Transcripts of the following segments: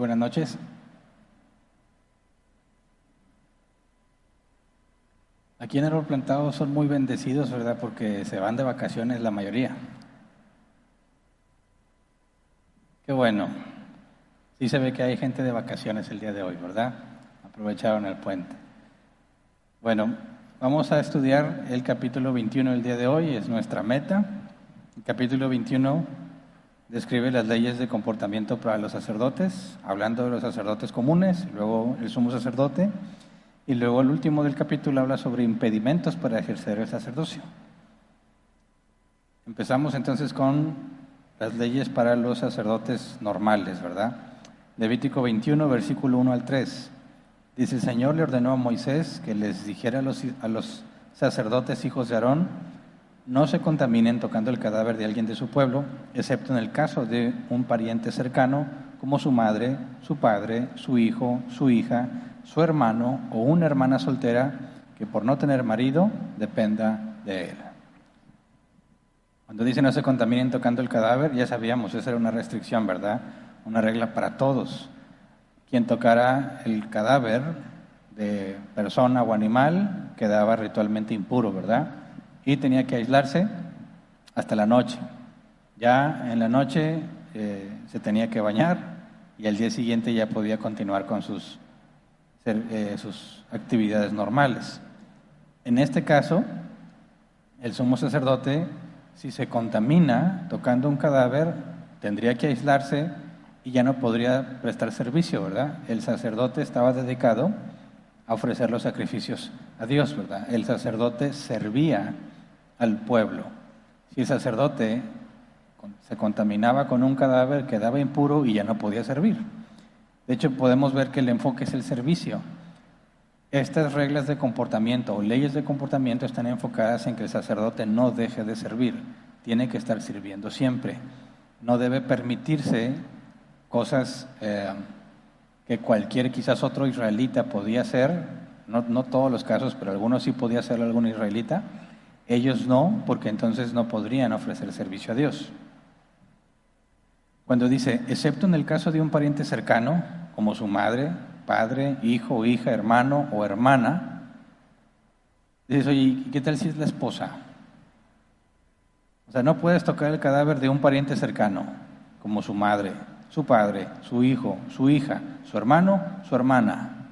buenas noches. Aquí en Árbol Plantado son muy bendecidos, ¿verdad? Porque se van de vacaciones la mayoría. Qué bueno. Sí se ve que hay gente de vacaciones el día de hoy, ¿verdad? Aprovecharon el puente. Bueno, vamos a estudiar el capítulo 21 el día de hoy, es nuestra meta. El capítulo 21 describe las leyes de comportamiento para los sacerdotes, hablando de los sacerdotes comunes, luego el sumo sacerdote, y luego el último del capítulo habla sobre impedimentos para ejercer el sacerdocio. Empezamos entonces con las leyes para los sacerdotes normales, ¿verdad? Levítico 21, versículo 1 al 3. Dice: el Señor le ordenó a Moisés que les dijera a los sacerdotes hijos de Aarón: no se contaminen tocando el cadáver de alguien de su pueblo, excepto en el caso de un pariente cercano, como su madre, su padre, su hijo, su hija, su hermano o una hermana soltera que por no tener marido dependa de él. Cuando dice no se contaminen tocando el cadáver, ya sabíamos, esa era una restricción, ¿verdad? Una regla para todos. Quien tocara el cadáver de persona o animal quedaba ritualmente impuro, ¿verdad? Y tenía que aislarse hasta la noche. Ya en la noche se tenía que bañar y al día siguiente ya podía continuar con sus actividades normales. En este caso, el sumo sacerdote, si se contamina tocando un cadáver, tendría que aislarse y ya no podría prestar servicio, ¿verdad? El sacerdote estaba dedicado a ofrecer los sacrificios a Dios, ¿verdad? El sacerdote servía al pueblo. Si el sacerdote se contaminaba con un cadáver, quedaba impuro y ya no podía servir. De hecho, podemos ver que el enfoque es el servicio. Estas reglas de comportamiento o leyes de comportamiento están enfocadas en que el sacerdote no deje de servir, tiene que estar sirviendo siempre. No debe permitirse cosas que cualquier, quizás otro israelita podía hacer, no todos los casos, pero algunos sí podía hacerlo algún israelita. Ellos no, porque entonces no podrían ofrecer servicio a Dios. Cuando dice, excepto en el caso de un pariente cercano, como su madre, padre, hijo, hija, hermano o hermana, dices, oye, ¿qué tal si es la esposa? O sea, no puedes tocar el cadáver de un pariente cercano, como su madre, su padre, su hijo, su hija, su hermano, su hermana,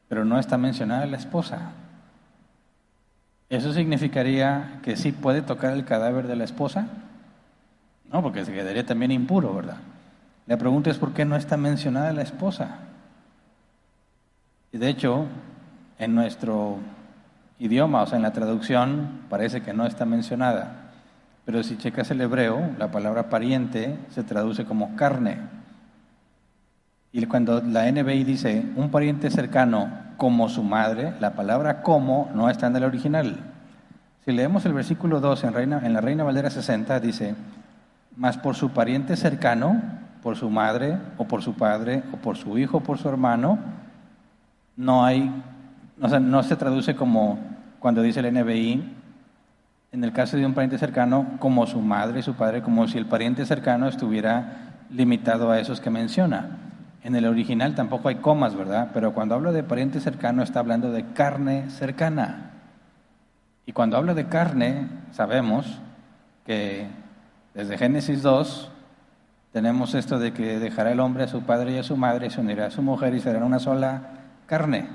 pero no está mencionada la esposa. ¿Eso significaría que sí puede tocar el cadáver de la esposa? No, porque se quedaría también impuro, ¿verdad? La pregunta es: ¿por qué no está mencionada la esposa? Y de hecho, en nuestro idioma, o sea, en la traducción, parece que no está mencionada. Pero si checas el hebreo, la palabra pariente se traduce como carne. Y cuando la NBI dice un pariente cercano como su madre, la palabra como no está en el original. Si leemos el versículo 2 en la Reina Valera 60, dice: mas por su pariente cercano, por su madre o por su padre o por su hijo o por su hermano, no se traduce como cuando dice el NBI, en el caso de un pariente cercano, como su madre y su padre, como si el pariente cercano estuviera limitado a esos que menciona. En el original tampoco hay comas, ¿verdad? Pero cuando habla de pariente cercano está hablando de carne cercana. Y cuando habla de carne, sabemos que desde Génesis 2 tenemos esto de que dejará el hombre a su padre y a su madre y se unirá a su mujer y serán una sola carne.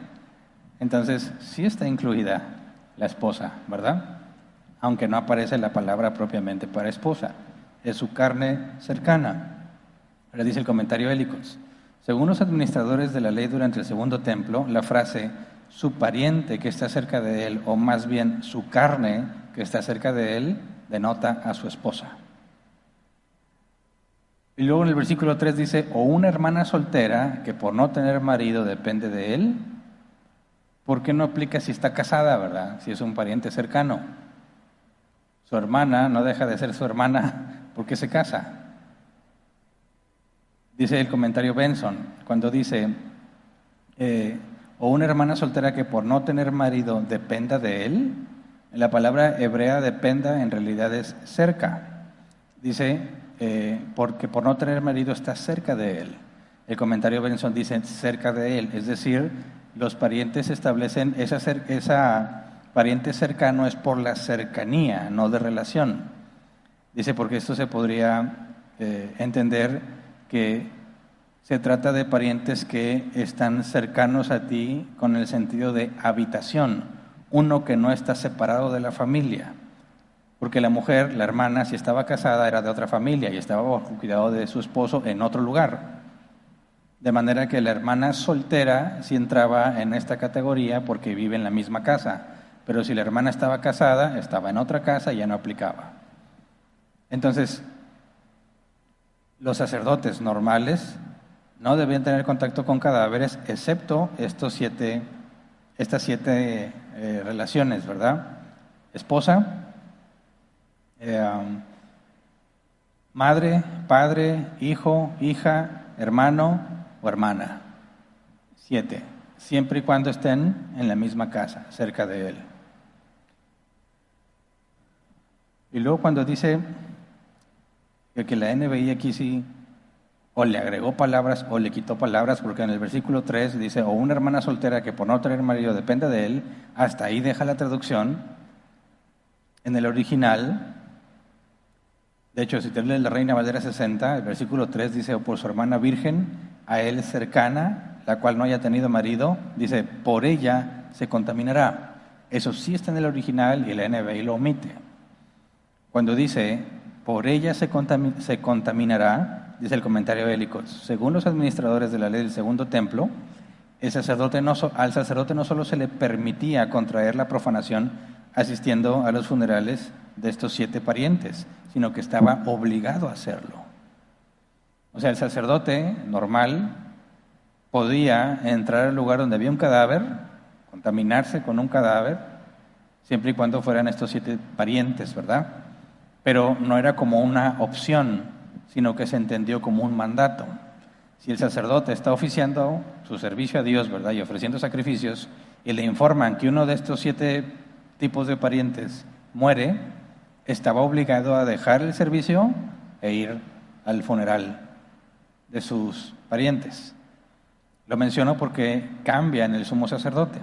Entonces, sí está incluida la esposa, ¿verdad? Aunque no aparece la palabra propiamente para esposa. Es su carne cercana. Ahora dice el comentario Hélicos: según los administradores de la ley durante el Segundo Templo, la frase su pariente que está cerca de él, o más bien su carne que está cerca de él, denota a su esposa. Y luego en el versículo 3 dice: o una hermana soltera que por no tener marido depende de él. ¿Por qué no aplica si está casada, verdad? Si es un pariente cercano. Su hermana no deja de ser su hermana porque se casa. Dice el comentario Benson, cuando dice o una hermana soltera que por no tener marido dependa de él, la palabra hebrea dependa en realidad es cerca. Dice porque por no tener marido está cerca de él. El comentario Benson dice cerca de él, es decir, los parientes establecen esa pariente cercano es por la cercanía, no de relación. Dice porque esto se podría entender que se trata de parientes que están cercanos a ti con el sentido de habitación, uno que no está separado de la familia. Porque la mujer, la hermana, si estaba casada era de otra familia y estaba bajo cuidado de su esposo en otro lugar. De manera que la hermana soltera sí entraba en esta categoría porque vive en la misma casa. Pero si la hermana estaba casada, estaba en otra casa y ya no aplicaba. Entonces, los sacerdotes normales no debían tener contacto con cadáveres, excepto estas siete relaciones, ¿verdad? Esposa, madre, padre, hijo, hija, hermano o hermana. 7, siempre y cuando estén en la misma casa, cerca de él. Y luego cuando dice que la NBI aquí sí o le agregó palabras o le quitó palabras, porque en el versículo 3 dice, o una hermana soltera que por no tener marido depende de él, hasta ahí deja la traducción. En el original, de hecho, si te lees la Reina Valera 60, el versículo 3 dice, o por su hermana virgen, a él cercana, la cual no haya tenido marido, dice, por ella se contaminará. Eso sí está en el original y la NBI lo omite. Cuando dice, por ella se contaminará, dice el comentario bélico, según los administradores de la ley del segundo templo, al sacerdote no solo se le permitía contraer la profanación asistiendo a los funerales de estos 7 parientes, sino que estaba obligado a hacerlo. O sea, el sacerdote normal podía entrar al lugar donde había un cadáver, contaminarse con un cadáver, siempre y cuando fueran estos 7 parientes, ¿verdad? Pero no era como una opción, sino que se entendió como un mandato. Si el sacerdote está oficiando su servicio a Dios, ¿verdad?, y ofreciendo sacrificios, y le informan que uno de estos 7 tipos de parientes muere, estaba obligado a dejar el servicio e ir al funeral de sus parientes. Lo menciono porque cambia en el sumo sacerdote.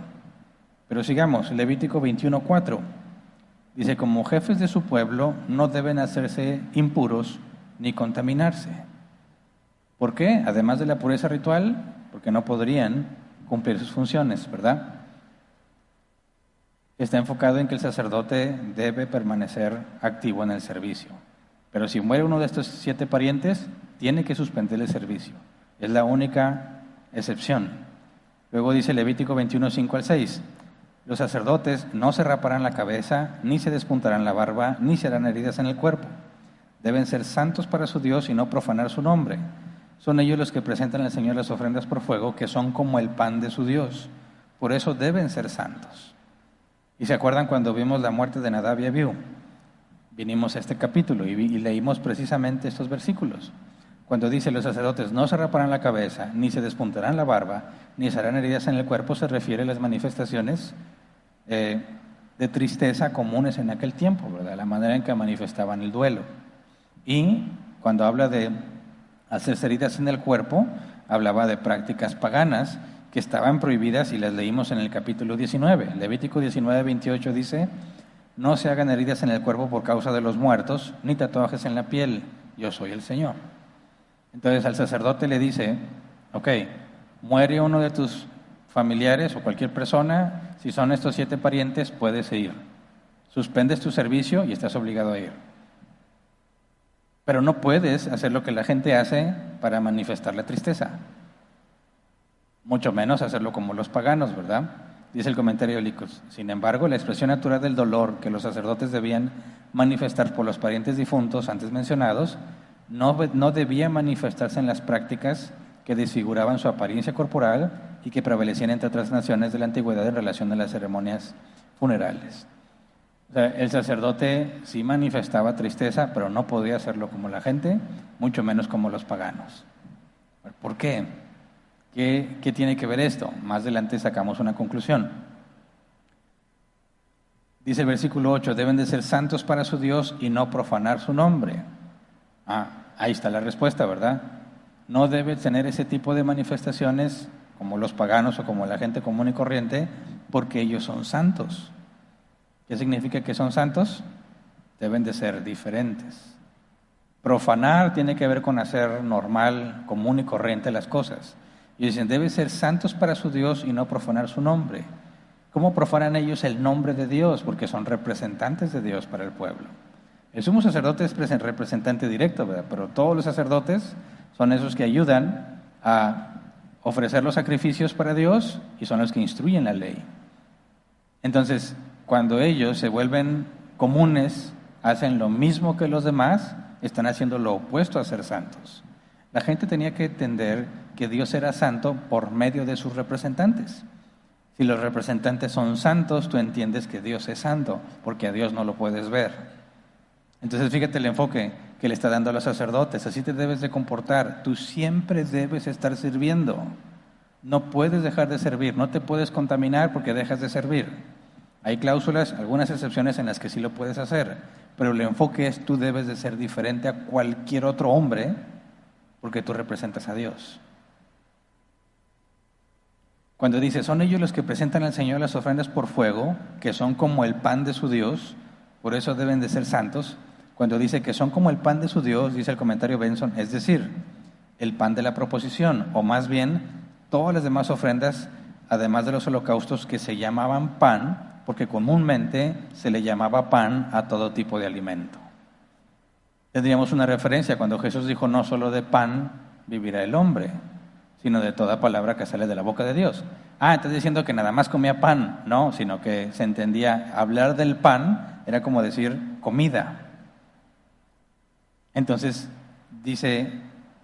Pero sigamos, Levítico 21:4. Dice, como jefes de su pueblo no deben hacerse impuros ni contaminarse. ¿Por qué? Además de la pureza ritual, porque no podrían cumplir sus funciones, ¿verdad? Está enfocado en que el sacerdote debe permanecer activo en el servicio. Pero si muere uno de estos 7 parientes, tiene que suspender el servicio. Es la única excepción. Luego dice Levítico 21:5-6. Los sacerdotes no se raparán la cabeza, ni se despuntarán la barba, ni se harán heridas en el cuerpo. Deben ser santos para su Dios y no profanar su nombre. Son ellos los que presentan al Señor las ofrendas por fuego, que son como el pan de su Dios. Por eso deben ser santos. ¿Y se acuerdan cuando vimos la muerte de Nadab y Abiú? Vinimos a este capítulo y leímos precisamente estos versículos. Cuando dice los sacerdotes no se raparán la cabeza, ni se despuntarán la barba, ni se harán heridas en el cuerpo, se refiere a las manifestaciones de tristeza comunes en aquel tiempo, ¿verdad? La manera en que manifestaban el duelo. Y cuando habla de hacerse heridas en el cuerpo, hablaba de prácticas paganas que estaban prohibidas y las leímos en el capítulo 19. Levítico 19:28 dice, no se hagan heridas en el cuerpo por causa de los muertos, ni tatuajes en la piel, yo soy el Señor. Entonces al sacerdote le dice, ok, muere uno de tus familiares o cualquier persona, si son estos 7 parientes, puedes ir. Suspendes tu servicio y estás obligado a ir. Pero no puedes hacer lo que la gente hace para manifestar la tristeza. Mucho menos hacerlo como los paganos, ¿verdad? Dice el comentario de Licos. Sin embargo, la expresión natural del dolor que los sacerdotes debían manifestar por los parientes difuntos antes mencionados no debía manifestarse en las prácticas que desfiguraban su apariencia corporal y que prevalecían entre otras naciones de la antigüedad en relación a las ceremonias funerales. O sea, el sacerdote sí manifestaba tristeza, pero no podía hacerlo como la gente, mucho menos como los paganos. ¿Por qué? ¿Qué tiene que ver esto? Más adelante sacamos una conclusión. Dice el versículo 8, deben de ser santos para su Dios y no profanar su nombre. Ahí está la respuesta, ¿verdad? no debe tener ese tipo de manifestaciones como los paganos o como la gente común y corriente, porque ellos son santos. ¿Qué significa que son santos? Deben de ser diferentes. Profanar tiene que ver con hacer normal, común y corriente las cosas. Y dicen, deben ser santos para su Dios y no profanar su nombre. ¿Cómo profanan ellos el nombre de Dios? Porque son representantes de Dios para el pueblo. El sumo sacerdote es representante directo, ¿verdad? Pero todos los sacerdotes son esos que ayudan a ofrecer los sacrificios para Dios y son los que instruyen la ley. Entonces, cuando ellos se vuelven comunes, hacen lo mismo que los demás, están haciendo lo opuesto a ser santos. La gente tenía que entender que Dios era santo por medio de sus representantes. Si los representantes son santos, tú entiendes que Dios es santo, porque a Dios no lo puedes ver. Entonces, fíjate el enfoque que le está dando a los sacerdotes. Así te debes de comportar. Tú siempre debes estar sirviendo. No puedes dejar de servir. No te puedes contaminar porque dejas de servir. Hay cláusulas, algunas excepciones en las que sí lo puedes hacer, pero el enfoque es tú debes de ser diferente a cualquier otro hombre porque tú representas a Dios. Cuando dice, son ellos los que presentan al Señor las ofrendas por fuego, que son como el pan de su Dios, por eso deben de ser santos. Cuando dice que son como el pan de su Dios, dice el comentario Benson, es decir, el pan de la proposición, o más bien todas las demás ofrendas, además de los holocaustos que se llamaban pan, porque comúnmente se le llamaba pan a todo tipo de alimento. Tendríamos una referencia cuando Jesús dijo, no solo de pan vivirá el hombre, sino de toda palabra que sale de la boca de Dios. Estás diciendo que nada más comía pan. No, sino que se entendía, hablar del pan era como decir comida. Entonces, dice,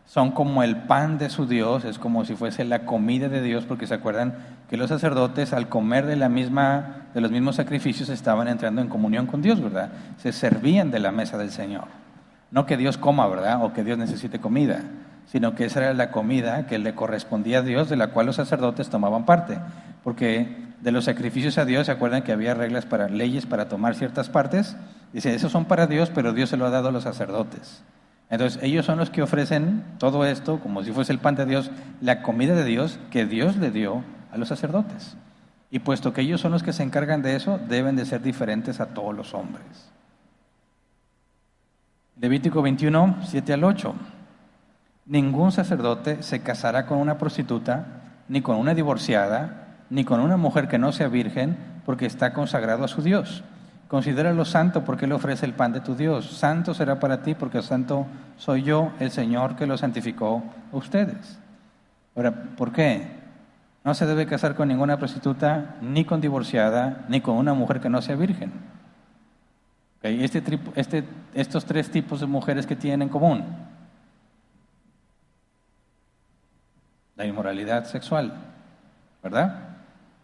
son como el pan de su Dios, es como si fuese la comida de Dios, porque se acuerdan que los sacerdotes al comer de los mismos sacrificios estaban entrando en comunión con Dios, ¿verdad? Se servían de la mesa del Señor. No que Dios coma, ¿verdad? O que Dios necesite comida, sino que esa era la comida que le correspondía a Dios, de la cual los sacerdotes tomaban parte. Porque de los sacrificios a Dios, ¿se acuerdan que había reglas leyes para tomar ciertas partes? Dice, esos son para Dios, pero Dios se lo ha dado a los sacerdotes. Entonces, ellos son los que ofrecen todo esto, como si fuese el pan de Dios, la comida de Dios que Dios le dio a los sacerdotes. Y puesto que ellos son los que se encargan de eso, deben de ser diferentes a todos los hombres. Levítico 21, 7 al 8. Ningún sacerdote se casará con una prostituta, ni con una divorciada, ni con una mujer que no sea virgen, porque está consagrado a su Dios. Considéralo santo porque Él ofrece el pan de tu Dios. Santo será para ti porque santo soy yo, el Señor, que lo santificó a ustedes. Ahora, ¿por qué? No se debe casar con ninguna prostituta, ni con divorciada, ni con una mujer que no sea virgen. ¿Okay? Estos tres tipos de mujeres que tienen en común. La inmoralidad sexual, ¿verdad?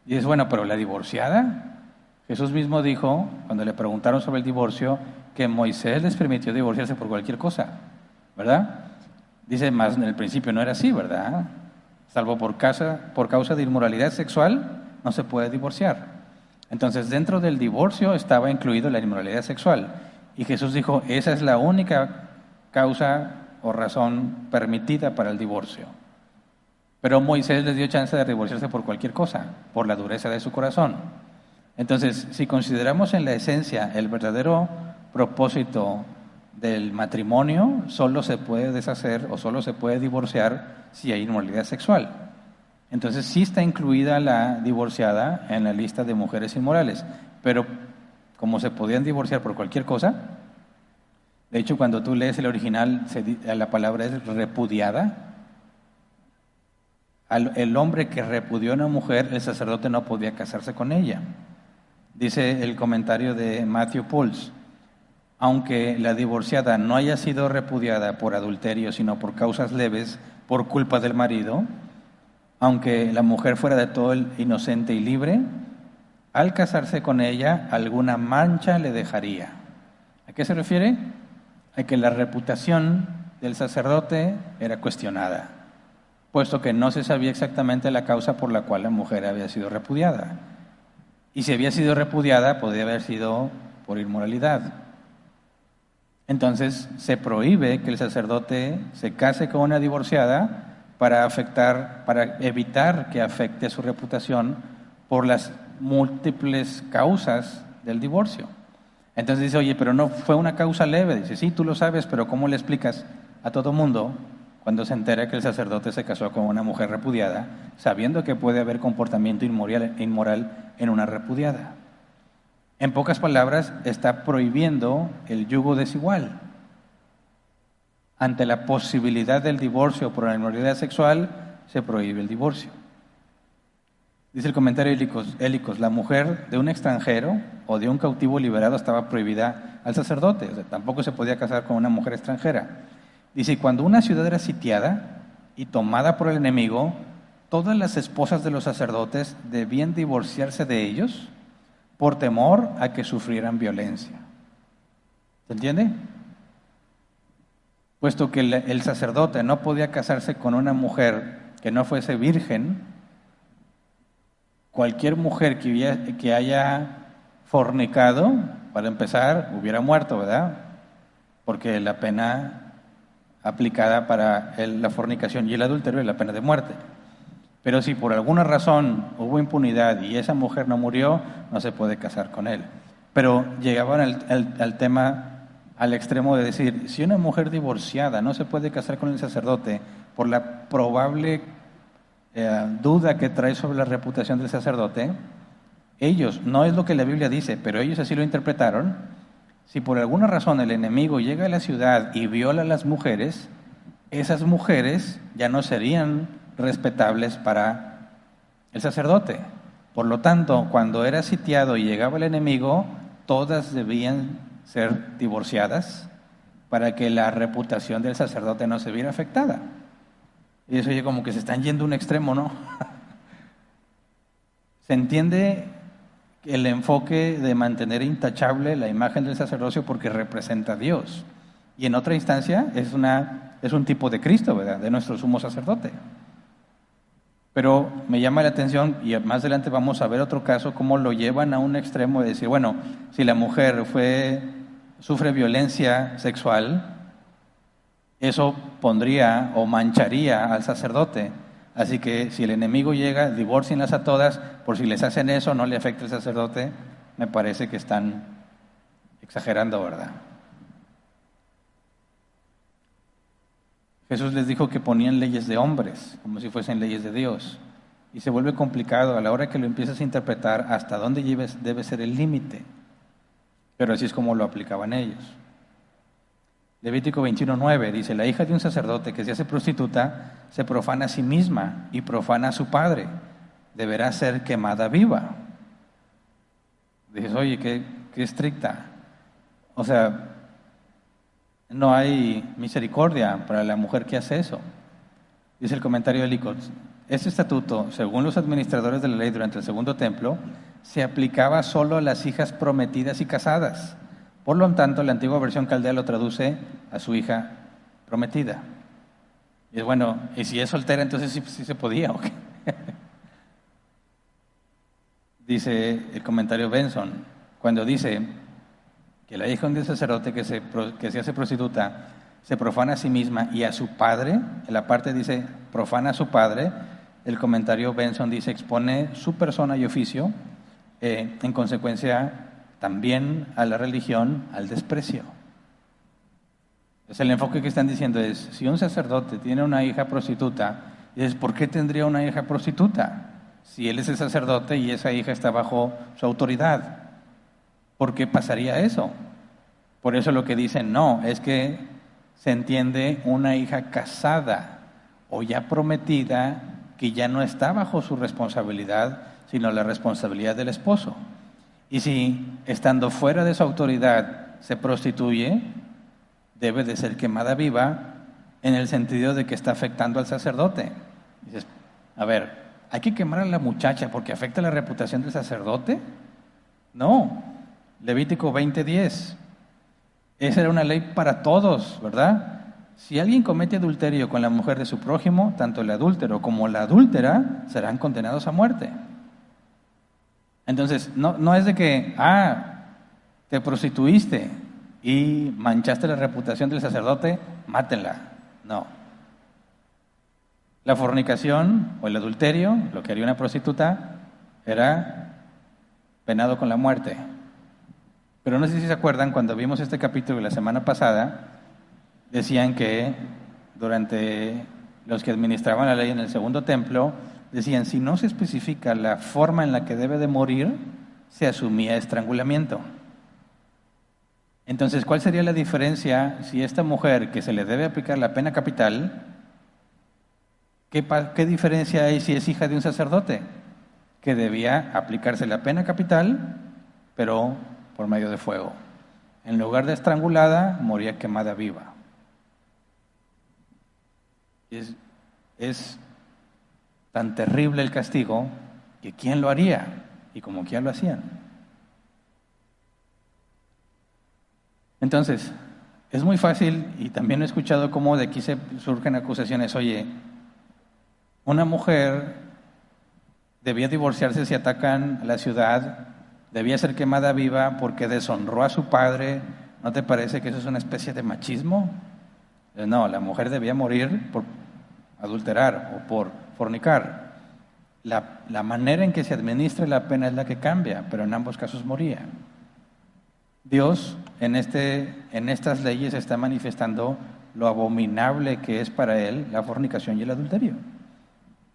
Y dices, bueno, pero la divorciada... Jesús mismo dijo, cuando le preguntaron sobre el divorcio, que Moisés les permitió divorciarse por cualquier cosa, ¿verdad? Dice, más en el principio no era así, ¿verdad? Salvo por causa de inmoralidad sexual, no se puede divorciar. Entonces, dentro del divorcio estaba incluido la inmoralidad sexual. Y Jesús dijo, esa es la única causa o razón permitida para el divorcio. Pero Moisés les dio chance de divorciarse por cualquier cosa, por la dureza de su corazón. Entonces, si consideramos en la esencia el verdadero propósito del matrimonio, solo se puede deshacer o solo se puede divorciar si hay inmoralidad sexual. Entonces, sí está incluida la divorciada en la lista de mujeres inmorales, pero como se podían divorciar por cualquier cosa, de hecho, cuando tú lees el original, la palabra es repudiada. El hombre que repudió a una mujer, el sacerdote no podía casarse con ella. Dice el comentario de Matthew Pulse, aunque la divorciada no haya sido repudiada por adulterio, sino por causas leves, por culpa del marido, aunque la mujer fuera de todo inocente y libre, al casarse con ella, alguna mancha le dejaría. ¿A qué se refiere? A que la reputación del sacerdote era cuestionada, puesto que no se sabía exactamente la causa por la cual la mujer había sido repudiada. Y si había sido repudiada, podría haber sido por inmoralidad. Entonces se prohíbe que el sacerdote se case con una divorciada para evitar que afecte su reputación por las múltiples causas del divorcio. Entonces dice, oye, pero no fue una causa leve. Dice, sí, tú lo sabes, pero ¿cómo le explicas a todo mundo cuando se entera que el sacerdote se casó con una mujer repudiada, sabiendo que puede haber comportamiento inmoral en una repudiada? En pocas palabras, está prohibiendo el yugo desigual. Ante la posibilidad del divorcio por la inmoralidad sexual, se prohíbe el divorcio. Dice el comentario Hélicos, la mujer de un extranjero o de un cautivo liberado estaba prohibida al sacerdote, o sea, tampoco se podía casar con una mujer extranjera. Dice, cuando una ciudad era sitiada y tomada por el enemigo, todas las esposas de los sacerdotes debían divorciarse de ellos por temor a que sufrieran violencia. ¿Se entiende? Puesto que el sacerdote no podía casarse con una mujer que no fuese virgen, cualquier mujer que haya fornicado, para empezar, hubiera muerto, ¿verdad? Porque la pena aplicada para la fornicación y el adulterio es la pena de muerte. Pero si por alguna razón hubo impunidad y esa mujer no murió, no se puede casar con él. Pero llegaban al tema, al extremo de decir, si una mujer divorciada no se puede casar con el sacerdote por la probable duda que trae sobre la reputación del sacerdote, ellos, no es lo que la Biblia dice, pero ellos así lo interpretaron, si por alguna razón el enemigo llega a la ciudad y viola a las mujeres, esas mujeres ya no serían respetables para el sacerdote. Por lo tanto, cuando era sitiado y llegaba el enemigo, todas debían ser divorciadas para que la reputación del sacerdote no se viera afectada. Y eso oye como que se están yendo a un extremo, ¿no? Se entiende el enfoque de mantener intachable la imagen del sacerdocio porque representa a Dios. Y en otra instancia es un tipo de Cristo, ¿verdad? De nuestro sumo sacerdote. Pero me llama la atención, y más adelante vamos a ver otro caso, cómo lo llevan a un extremo de decir, bueno, si la mujer sufre violencia sexual, eso pondría o mancharía al sacerdote. Así que si el enemigo llega, divórcienlas a todas, por si les hacen eso, no le afecta al sacerdote. Me parece que están exagerando, ¿verdad? Jesús les dijo que ponían leyes de hombres, como si fuesen leyes de Dios. Y se vuelve complicado a la hora que lo empiezas a interpretar hasta dónde debe ser el límite. Pero así es como lo aplicaban ellos. Levítico 21:9 dice, la hija de un sacerdote que se hace prostituta se profana a sí misma y profana a su padre. Deberá ser quemada viva. Dices, oye, qué estricta. O sea, no hay misericordia para la mujer que hace eso. Dice el comentario de Hélicos, este estatuto, según los administradores de la ley durante el segundo templo, se aplicaba solo a las hijas prometidas y casadas. Por lo tanto, la antigua versión Caldea lo traduce a su hija prometida. Y es bueno, y si es soltera, entonces sí se podía, ¿o qué? Dice el comentario Benson, cuando dice que la hija de un sacerdote que se hace prostituta se profana a sí misma y a su padre, en la parte dice profana a su padre, el comentario Benson dice expone su persona y oficio, en consecuencia también a la religión, al desprecio. Entonces el enfoque que están diciendo es, si un sacerdote tiene una hija prostituta, dices, ¿por qué tendría una hija prostituta? Si él es el sacerdote y esa hija está bajo su autoridad, ¿por qué pasaría eso? Por eso lo que dicen, no, es que se entiende una hija casada o ya prometida que ya no está bajo su responsabilidad, sino la responsabilidad del esposo. Y si estando fuera de su autoridad se prostituye, debe de ser quemada viva en el sentido de que está afectando al sacerdote. Dices, a ver, ¿hay que quemar a la muchacha porque afecta la reputación del sacerdote? No. Levítico 20:10. Esa era una ley para todos, ¿verdad? Si alguien comete adulterio con la mujer de su prójimo, tanto el adúltero como la adúltera serán condenados a muerte. Entonces, no es de que, te prostituiste y manchaste la reputación del sacerdote, mátenla. No. La fornicación o el adulterio, lo que haría una prostituta, era penado con la muerte. Pero no sé si se acuerdan, cuando vimos este capítulo la semana pasada, decían que durante los que administraban la ley en el segundo templo, decían, si no se especifica la forma en la que debe de morir, se asumía estrangulamiento. Entonces, ¿cuál sería la diferencia si esta mujer que se le debe aplicar la pena capital, qué diferencia hay si es hija de un sacerdote? Que debía aplicarse la pena capital, pero por medio de fuego. En lugar de estrangulada, moría quemada viva. Es tan terrible el castigo que ¿quién lo haría? Y como quién lo hacían. Entonces, es muy fácil, y también he escuchado cómo de aquí se surgen acusaciones. Oye, una mujer debía divorciarse si atacan la ciudad, debía ser quemada viva porque deshonró a su padre. ¿No te parece que eso es una especie de machismo? No, la mujer debía morir por adulterar o por fornicar. La manera en que se administra la pena es la que cambia, pero en ambos casos moría. Dios en estas leyes está manifestando lo abominable que es para él la fornicación y el adulterio,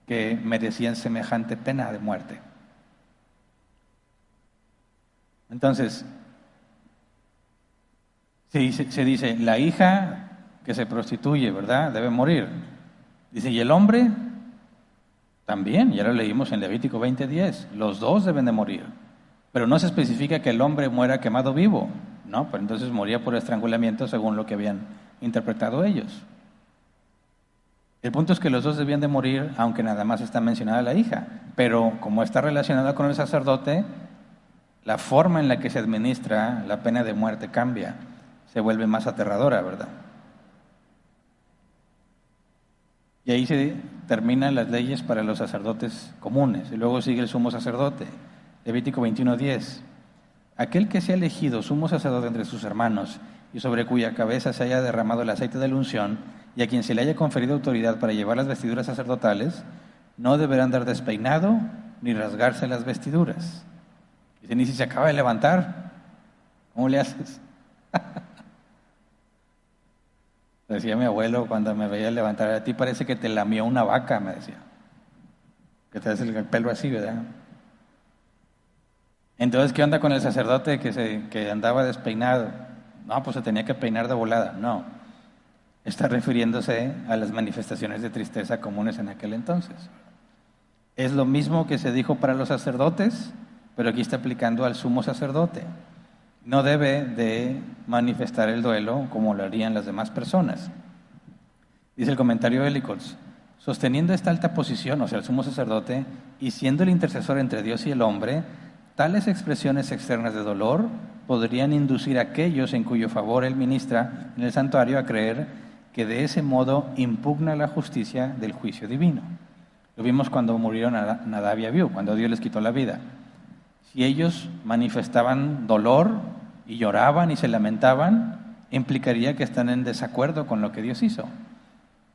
que merecían semejante pena de muerte. Entonces, se dice, la hija que se prostituye, ¿verdad?, debe morir. Dice, ¿y el hombre? También, ya lo leímos en Levítico 20:10, los dos deben de morir. Pero no se especifica que el hombre muera quemado vivo, ¿no? Pero entonces moría por estrangulamiento según lo que habían interpretado ellos. El punto es que los dos debían de morir, aunque nada más está mencionada la hija. Pero como está relacionada con el sacerdote, la forma en la que se administra la pena de muerte cambia, se vuelve más aterradora, ¿verdad? Y ahí se terminan las leyes para los sacerdotes comunes. Y luego sigue el sumo sacerdote. Levítico 21:10. Aquel que sea elegido sumo sacerdote entre sus hermanos y sobre cuya cabeza se haya derramado el aceite de la unción y a quien se le haya conferido autoridad para llevar las vestiduras sacerdotales, no deberá andar despeinado ni rasgarse las vestiduras. Dice, ni si se acaba de levantar, ¿cómo le haces? Decía mi abuelo cuando me veía levantar, a ti parece que te lamió una vaca, me decía. Que te hace el pelo así, ¿verdad? Entonces, ¿qué onda con el sacerdote que andaba despeinado? No, pues se tenía que peinar de volada. No, está refiriéndose a las manifestaciones de tristeza comunes en aquel entonces. Es lo mismo que se dijo para los sacerdotes, pero aquí está aplicando al sumo sacerdote. No debe de manifestar el duelo como lo harían las demás personas. Dice el comentario de Ellicotts, sosteniendo esta alta posición, o sea, el sumo sacerdote, y siendo el intercesor entre Dios y el hombre, tales expresiones externas de dolor podrían inducir a aquellos en cuyo favor él ministra en el santuario a creer que de ese modo impugna la justicia del juicio divino. Lo vimos cuando murieron Nadab y Abiú, cuando Dios les quitó la vida. Si ellos manifestaban dolor y lloraban y se lamentaban, implicaría que están en desacuerdo con lo que Dios hizo.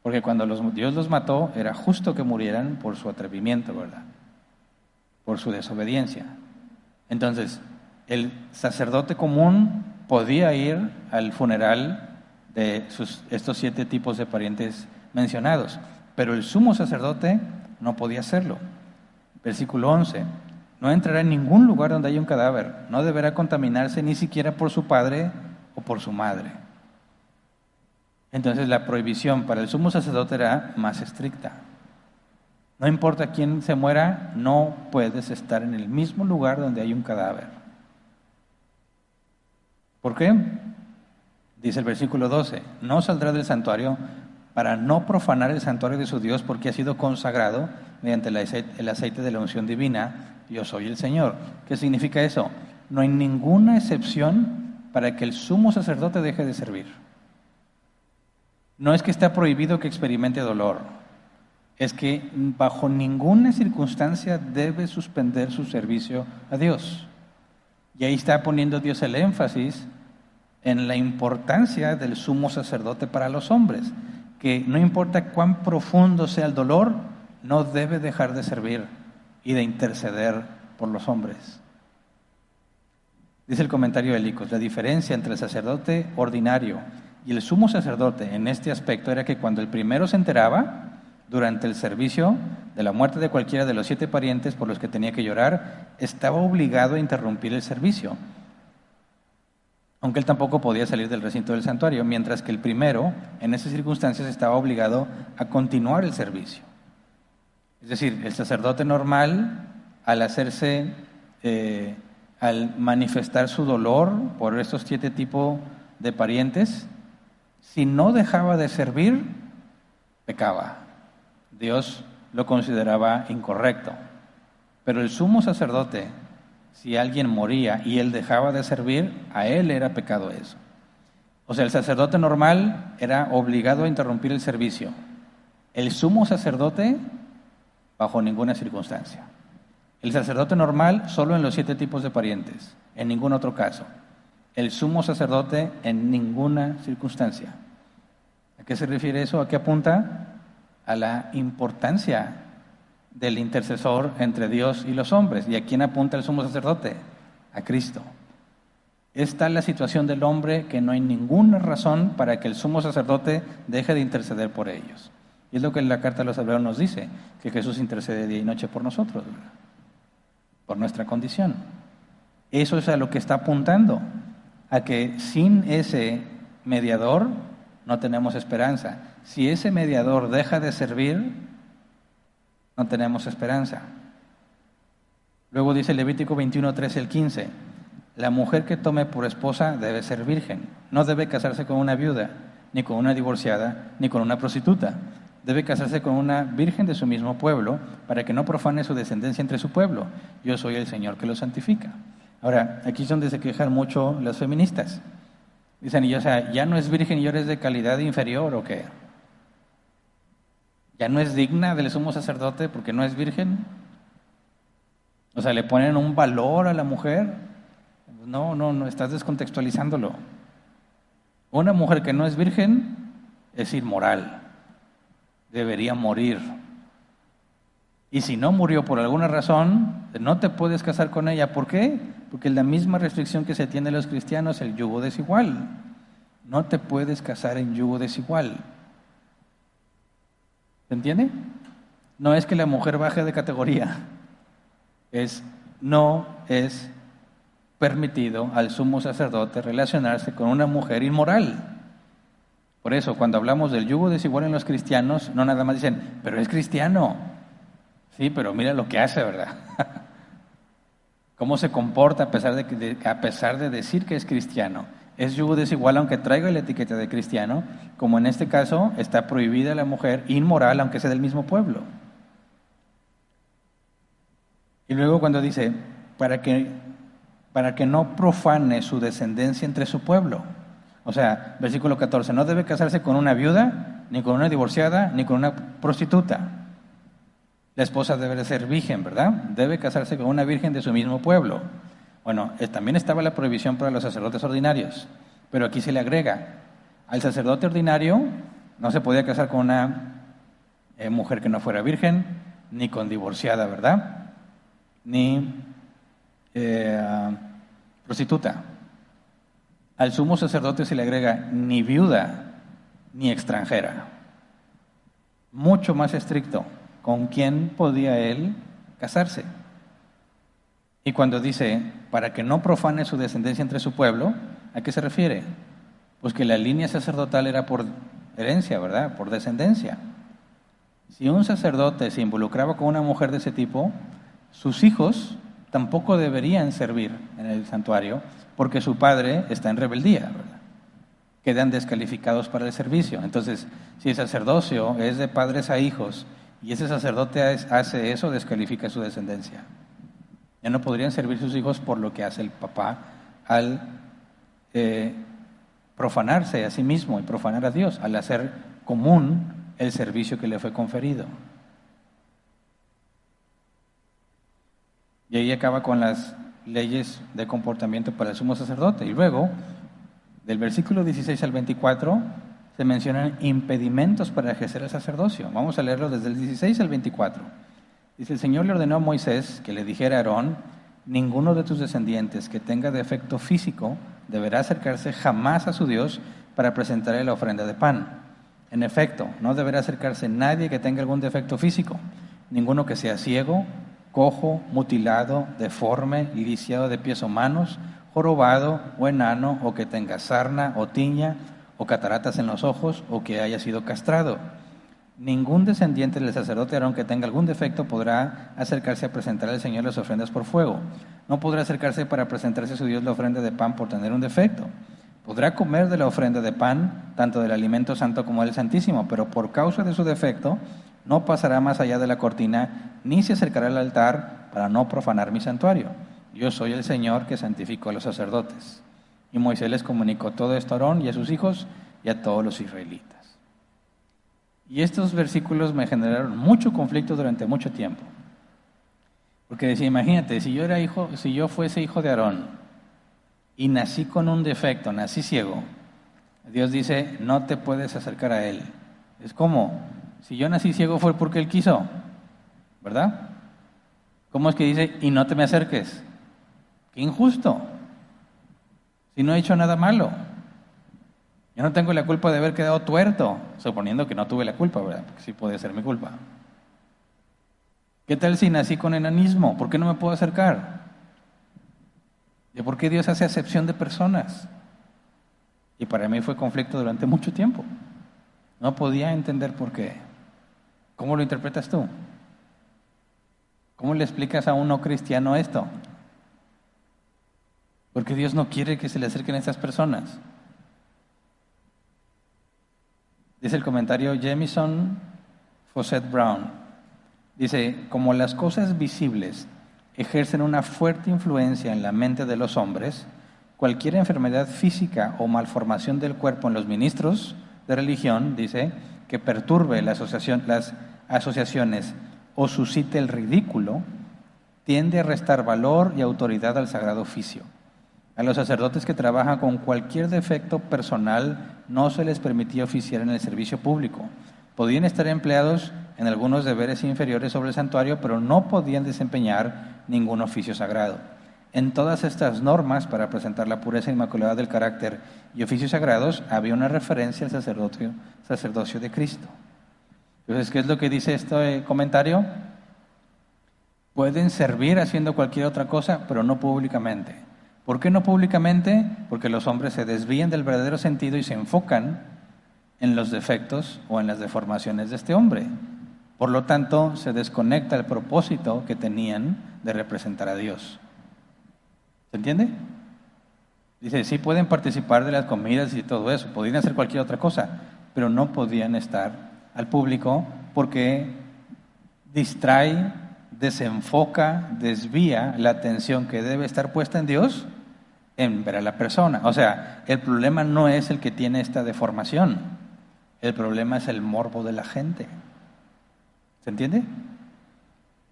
Porque cuando Dios los mató, era justo que murieran por su atrevimiento, ¿verdad? Por su desobediencia. Entonces, el sacerdote común podía ir al funeral de estos 7 tipos de parientes mencionados, pero el sumo sacerdote no podía hacerlo. Versículo 11. No entrará en ningún lugar donde haya un cadáver, no deberá contaminarse ni siquiera por su padre o por su madre. Entonces la prohibición para el sumo sacerdote era más estricta. No importa quién se muera, no puedes estar en el mismo lugar donde hay un cadáver. ¿Por qué? Dice el versículo 12, no saldrá del santuario para no profanar el santuario de su Dios porque ha sido consagrado mediante el aceite de la unción divina. Yo soy el Señor. ¿Qué significa eso? No hay ninguna excepción para que el sumo sacerdote deje de servir. No es que está prohibido que experimente dolor, es que bajo ninguna circunstancia debe suspender su servicio a Dios. Y ahí está poniendo Dios el énfasis en la importancia del sumo sacerdote para los hombres, que no importa cuán profundo sea el dolor, no debe dejar de servir y de interceder por los hombres. Dice el comentario de Licos, la diferencia entre el sacerdote ordinario y el sumo sacerdote en este aspecto era que cuando el primero se enteraba, durante el servicio de la muerte de cualquiera de los 7 parientes por los que tenía que llorar, estaba obligado a interrumpir el servicio, aunque él tampoco podía salir del recinto del santuario, mientras que el primero, en esas circunstancias, estaba obligado a continuar el servicio. Es decir, el sacerdote normal, al manifestar su dolor por estos 7 tipos de parientes, si no dejaba de servir, pecaba. Dios lo consideraba incorrecto. Pero el sumo sacerdote, si alguien moría y él dejaba de servir, a él era pecado eso. O sea, el sacerdote normal era obligado a interrumpir el servicio. El sumo sacerdote, bajo ninguna circunstancia. El sacerdote normal solo en los 7 tipos de parientes, en ningún otro caso. El sumo sacerdote en ninguna circunstancia. ¿A qué se refiere eso? ¿A qué apunta? A la importancia del intercesor entre Dios y los hombres. ¿Y a quién apunta el sumo sacerdote? A Cristo. Es tal la situación del hombre que no hay ninguna razón para que el sumo sacerdote deje de interceder por ellos. Y es lo que la carta a los Hebreos nos dice, que Jesús intercede día y noche por nosotros, ¿verdad? Por nuestra condición. Eso es a lo que está apuntando, a que sin ese mediador no tenemos esperanza. Si ese mediador deja de servir, no tenemos esperanza. Luego dice Levítico 21, 13 al 15, la mujer que tome por esposa debe ser virgen, no debe casarse con una viuda, ni con una divorciada, ni con una prostituta. Debe casarse con una virgen de su mismo pueblo, para que no profane su descendencia entre su pueblo. Yo soy el Señor que lo santifica. Ahora, aquí es donde se quejan mucho las feministas. Dicen, o sea, ya no es virgen y ahora es de calidad inferior, ¿o qué? ¿Ya no es digna del sumo sacerdote porque no es virgen? O sea, ¿le ponen un valor a la mujer? No, estás descontextualizándolo. Una mujer que no es virgen es inmoral, debería morir. Y si no murió por alguna razón, no te puedes casar con ella. ¿Por qué? Porque la misma restricción que se tiene a los cristianos, el yugo desigual. No te puedes casar en yugo desigual. ¿Se entiende? No es que la mujer baje de categoría. No es permitido al sumo sacerdote relacionarse con una mujer inmoral. Por eso, cuando hablamos del yugo desigual en los cristianos, no nada más dicen, pero es cristiano. Sí, pero mira lo que hace, ¿verdad? Cómo se comporta a pesar de decir que es cristiano. Es yugo desigual aunque traiga la etiqueta de cristiano, como en este caso está prohibida la mujer inmoral aunque sea del mismo pueblo. Y luego cuando dice, para que no profane su descendencia entre su pueblo. O sea, versículo 14, no debe casarse con una viuda, ni con una divorciada, ni con una prostituta. La esposa debe de ser virgen, ¿verdad? Debe casarse con una virgen de su mismo pueblo. Bueno, también estaba la prohibición para los sacerdotes ordinarios, pero aquí se le agrega, al sacerdote ordinario no se podía casar con una mujer que no fuera virgen, ni con divorciada, ¿verdad? Ni prostituta. Al sumo sacerdote se le agrega ni viuda ni extranjera. Mucho más estricto. ¿Con quién podía él casarse? Y cuando dice, para que no profane su descendencia entre su pueblo, ¿a qué se refiere? Pues que la línea sacerdotal era por herencia, ¿verdad? Por descendencia. Si un sacerdote se involucraba con una mujer de ese tipo, sus hijos tampoco deberían servir en el santuario porque su padre está en rebeldía, ¿verdad? Quedan descalificados para el servicio. Entonces, si el sacerdocio es de padres a hijos y ese sacerdote hace eso, descalifica su descendencia. Ya no podrían servir sus hijos por lo que hace el papá al profanarse a sí mismo y profanar a Dios, al hacer común el servicio que le fue conferido. Y ahí acaba con las leyes de comportamiento para el sumo sacerdote. Y luego, Del versículo 16 al 24 se mencionan impedimentos para ejercer el sacerdocio. Vamos a leerlo desde el 16 al 24. Dice: el Señor le ordenó a Moisés que le dijera a Aarón: ninguno de tus descendientes que tenga defecto físico deberá acercarse jamás a su Dios para presentarle la ofrenda de pan. En efecto, no deberá acercarse nadie que tenga algún defecto físico, ninguno que sea ciego, cojo, mutilado, deforme, lisiado de pies o manos, jorobado o enano, o que tenga sarna o tiña, o cataratas en los ojos, o que haya sido castrado. Ningún descendiente del sacerdote Aarón que tenga algún defecto podrá acercarse a presentar al Señor las ofrendas por fuego. No podrá acercarse para presentarse a su Dios la ofrenda de pan por tener un defecto. Podrá comer de la ofrenda de pan, tanto del alimento santo como del santísimo, pero por causa de su defecto no pasará más allá de la cortina, ni se acercará al altar para no profanar mi santuario. Yo soy el Señor que santifico a los sacerdotes. Y Moisés les comunicó todo esto a Aarón y a sus hijos y a todos los israelitas. Y estos versículos me generaron mucho conflicto durante mucho tiempo. Porque decía, imagínate, si yo fuese hijo de Aarón y nací con un defecto, nací ciego, Dios dice, no te puedes acercar a él. Es como, si yo nací ciego fue porque él quiso, ¿verdad? ¿Cómo es que dice, y no te me acerques? ¡Qué injusto! Si no he hecho nada malo. Yo no tengo la culpa de haber quedado tuerto, suponiendo que no tuve la culpa, ¿verdad? Porque sí puede ser mi culpa. ¿Qué tal si nací con enanismo? ¿Por qué no me puedo acercar? ¿Y por qué Dios hace acepción de personas? Y para mí fue conflicto durante mucho tiempo. No podía entender por qué. ¿Cómo lo interpretas tú? ¿Cómo le explicas a un no cristiano esto? Porque Dios no quiere que se le acerquen a estas personas. Dice el comentario Jamison Fawcett Brown. Dice, como las cosas visibles ejercen una fuerte influencia en la mente de los hombres, cualquier enfermedad física o malformación del cuerpo en los ministros de religión, dice, que perturbe las asociaciones o suscite el ridículo, tiende a restar valor y autoridad al sagrado oficio. A los sacerdotes que trabajan con cualquier defecto personal no se les permitía oficiar en el servicio público. Podían estar empleados en algunos deberes inferiores sobre el santuario, pero no podían desempeñar ningún oficio sagrado. En todas estas normas para presentar la pureza inmaculada del carácter y oficios sagrados había una referencia al sacerdocio de Cristo. Entonces, ¿qué es lo que dice este comentario? Pueden servir haciendo cualquier otra cosa, pero no públicamente. ¿Por qué no públicamente? Porque los hombres se desvían del verdadero sentido y se enfocan en los defectos o en las deformaciones de este hombre. Por lo tanto, se desconecta el propósito que tenían de representar a Dios. ¿Se entiende? Dice, sí pueden participar de las comidas y todo eso, podían hacer cualquier otra cosa, pero no podían estar al público porque distrae, desenfoca, desvía la atención que debe estar puesta en Dios en ver a la persona. O sea, el problema no es el que tiene esta deformación, el problema es el morbo de la gente. ¿Se entiende?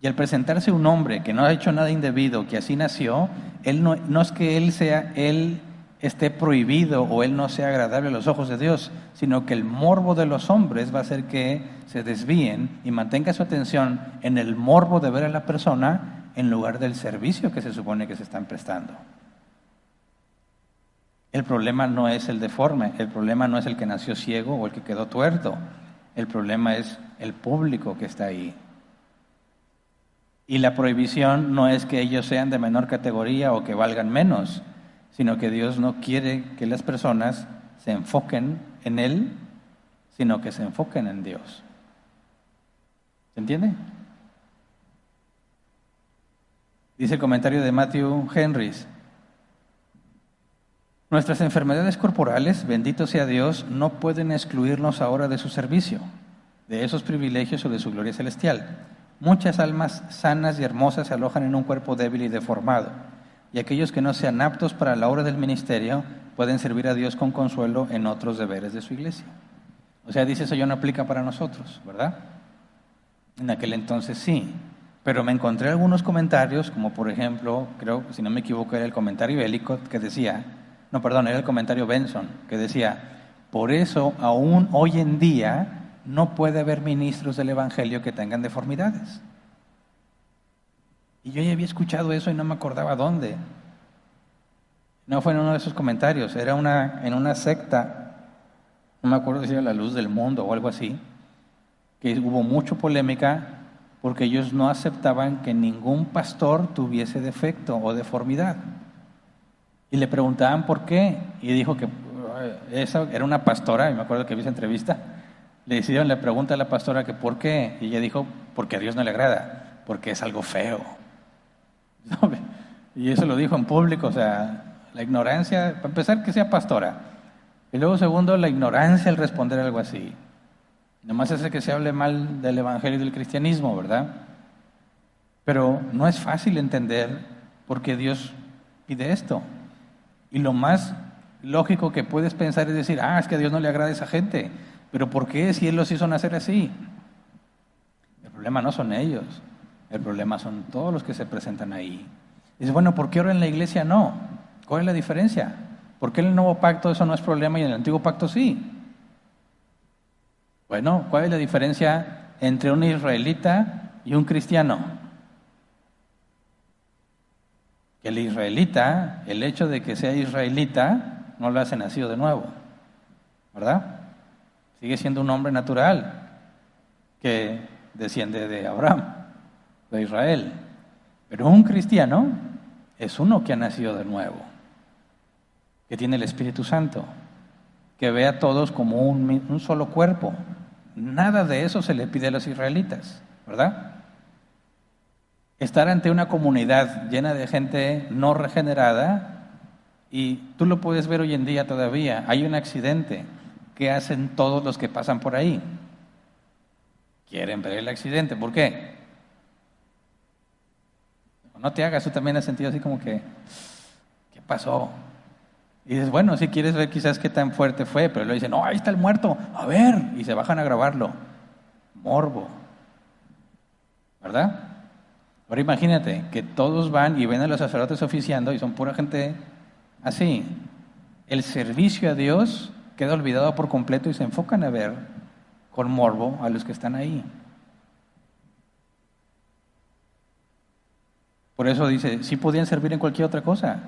Y al presentarse un hombre que no ha hecho nada indebido, que así nació, él no es que él esté prohibido o él no sea agradable a los ojos de Dios, sino que el morbo de los hombres va a hacer que se desvíen y mantenga su atención en el morbo de ver a la persona en lugar del servicio que se supone que se están prestando. El problema no es el deforme, el problema no es el que nació ciego o el que quedó tuerto, el problema es el público que está ahí. Y la prohibición no es que ellos sean de menor categoría o que valgan menos, sino que Dios no quiere que las personas se enfoquen en Él, sino que se enfoquen en Dios. ¿Se entiende? Dice el comentario de Matthew Henrys: nuestras enfermedades corporales, bendito sea Dios, no pueden excluirnos ahora de su servicio, de esos privilegios o de su gloria celestial. Muchas almas sanas y hermosas se alojan en un cuerpo débil y deformado, y aquellos que no sean aptos para la obra del ministerio pueden servir a Dios con consuelo en otros deberes de su iglesia. O sea, dice, eso ya no aplica para nosotros, ¿verdad? En aquel entonces sí, pero me encontré algunos comentarios, como por ejemplo, creo, si no me equivoco, era el comentario Ellicott, que decía, No, perdón, era el comentario Benson, que decía, por eso aún hoy en día no puede haber ministros del Evangelio que tengan deformidades. Y yo ya había escuchado eso y no me acordaba dónde. No fue en uno de esos comentarios, era en una secta, no me acuerdo si era La Luz del Mundo o algo así, que hubo mucha polémica porque ellos no aceptaban que ningún pastor tuviese defecto o deformidad. Y le preguntaban por qué, y dijo que esa era una pastora, y me acuerdo que vi esa entrevista, le hicieron la pregunta a la pastora que por qué, y ella dijo, porque a Dios no le agrada, porque es algo feo. Y eso lo dijo en público, o sea, la ignorancia, para empezar que sea pastora, y luego segundo, la ignorancia al responder algo así. Nomás hace que se hable mal del evangelio y del cristianismo, ¿verdad? Pero no es fácil entender por qué Dios pide esto. Y lo más lógico que puedes pensar es decir, es que a Dios no le agrada a esa gente. Pero ¿por qué si Él los hizo nacer así? El problema no son ellos, el problema son todos los que se presentan ahí. Dices, bueno, ¿por qué ahora en la iglesia no? ¿Cuál es la diferencia? ¿Por qué en el nuevo pacto eso no es problema y en el antiguo pacto sí? Bueno, ¿cuál es la diferencia entre un israelita y un cristiano? Que el israelita, el hecho de que sea israelita, no lo hace nacido de nuevo, ¿verdad? Sigue siendo un hombre natural que desciende de Abraham, de Israel. Pero un cristiano es uno que ha nacido de nuevo, que tiene el Espíritu Santo, que ve a todos como un solo cuerpo. Nada de eso se le pide a los israelitas, ¿verdad? Estar ante una comunidad llena de gente no regenerada, y tú lo puedes ver hoy en día todavía, hay un accidente. ¿Qué hacen todos los que pasan por ahí? Quieren ver el accidente. ¿Por qué? No te hagas, tú también has sentido así como que, ¿qué pasó? Y dices, bueno, si quieres ver quizás qué tan fuerte fue, pero luego dicen, no, ahí está el muerto, a ver, y se bajan a grabarlo. Morbo, ¿verdad? Ahora imagínate que todos van y ven a los sacerdotes oficiando y son pura gente así. El servicio a Dios queda olvidado por completo y se enfocan a ver con morbo a los que están ahí. Por eso dice, sí podían servir en cualquier otra cosa.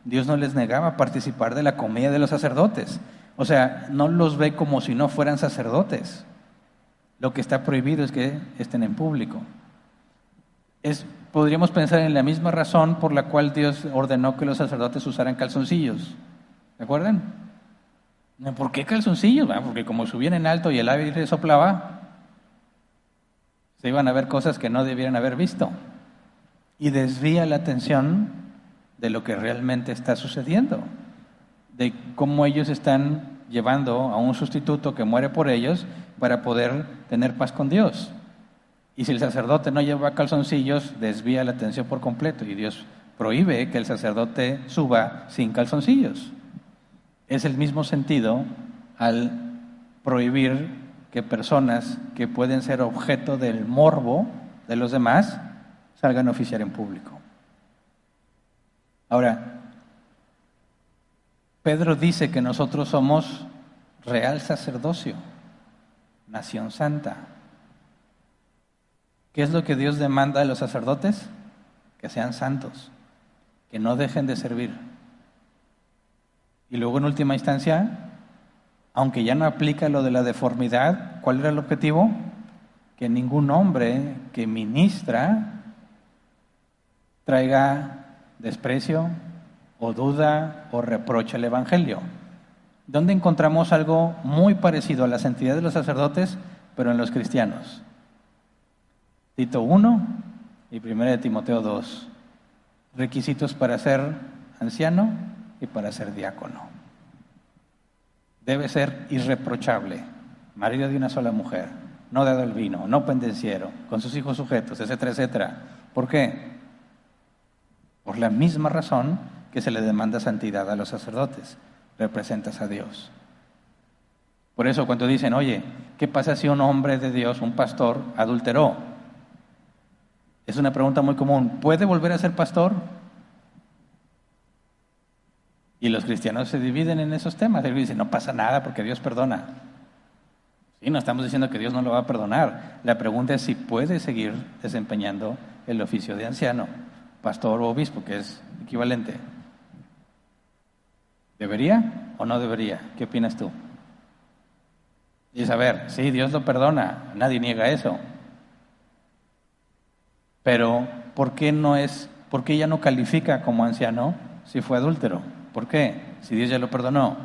Dios no les negaba participar de la comida de los sacerdotes. O sea, no los ve como si no fueran sacerdotes. Lo que está prohibido es que estén en público. Podríamos pensar en la misma razón por la cual Dios ordenó que los sacerdotes usaran calzoncillos. ¿Se acuerdan? ¿Por qué calzoncillos? Porque como subían en alto y el aire soplaba, se iban a ver cosas que no debieran haber visto. Y desvía la atención de lo que realmente está sucediendo, de cómo ellos están llevando a un sustituto que muere por ellos para poder tener paz con Dios. Y si el sacerdote no lleva calzoncillos, desvía la atención por completo y Dios prohíbe que el sacerdote suba sin calzoncillos. Es el mismo sentido al prohibir que personas que pueden ser objeto del morbo de los demás salgan a oficiar en público. Ahora, Pedro dice que nosotros somos real sacerdocio, nación santa. ¿Qué es lo que Dios demanda de los sacerdotes? Que sean santos, que no dejen de servir. Y luego en última instancia, aunque ya no aplica lo de la deformidad, ¿cuál era el objetivo? Que ningún hombre que ministra traiga desprecio o duda o reproche al Evangelio. ¿Dónde encontramos algo muy parecido a la santidad de los sacerdotes, pero en los cristianos? Tito 1 y 1 de Timoteo 2. Requisitos para ser anciano y para ser diácono. Debe ser irreprochable, marido de una sola mujer, no dado el vino, no pendenciero, con sus hijos sujetos, etcétera, etcétera. ¿Por qué? Por la misma razón que se le demanda santidad a los sacerdotes. Representas a Dios. Por eso cuando dicen, oye, ¿qué pasa si un hombre de Dios, un pastor, adulteró? Es una pregunta muy común. ¿Puede volver a ser pastor? Y los cristianos se dividen en esos temas. Ellos dicen, no pasa nada porque Dios perdona. Sí, no estamos diciendo que Dios no lo va a perdonar. La pregunta es si puede seguir desempeñando el oficio de anciano, pastor o obispo, que es equivalente. ¿Debería o no debería? ¿Qué opinas tú? Y a ver, sí, Dios lo perdona, nadie niega eso. Pero, ¿por qué ya no califica como anciano si fue adúltero? ¿Por qué? Si Dios ya lo perdonó.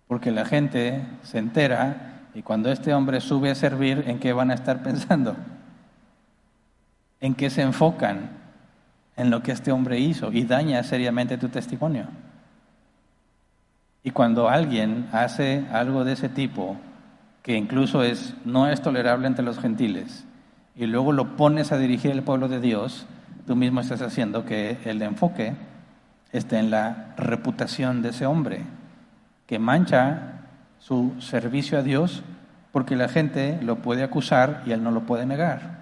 Porque la gente se entera y cuando este hombre sube a servir, ¿en qué van a estar pensando? ¿En qué se enfocan? En lo que este hombre hizo y daña seriamente tu testimonio. Y cuando alguien hace algo de ese tipo, que incluso no es tolerable entre los gentiles, y luego lo pones a dirigir el pueblo de Dios, tú mismo estás haciendo que el enfoque esté en la reputación de ese hombre, que mancha su servicio a Dios porque la gente lo puede acusar y él no lo puede negar.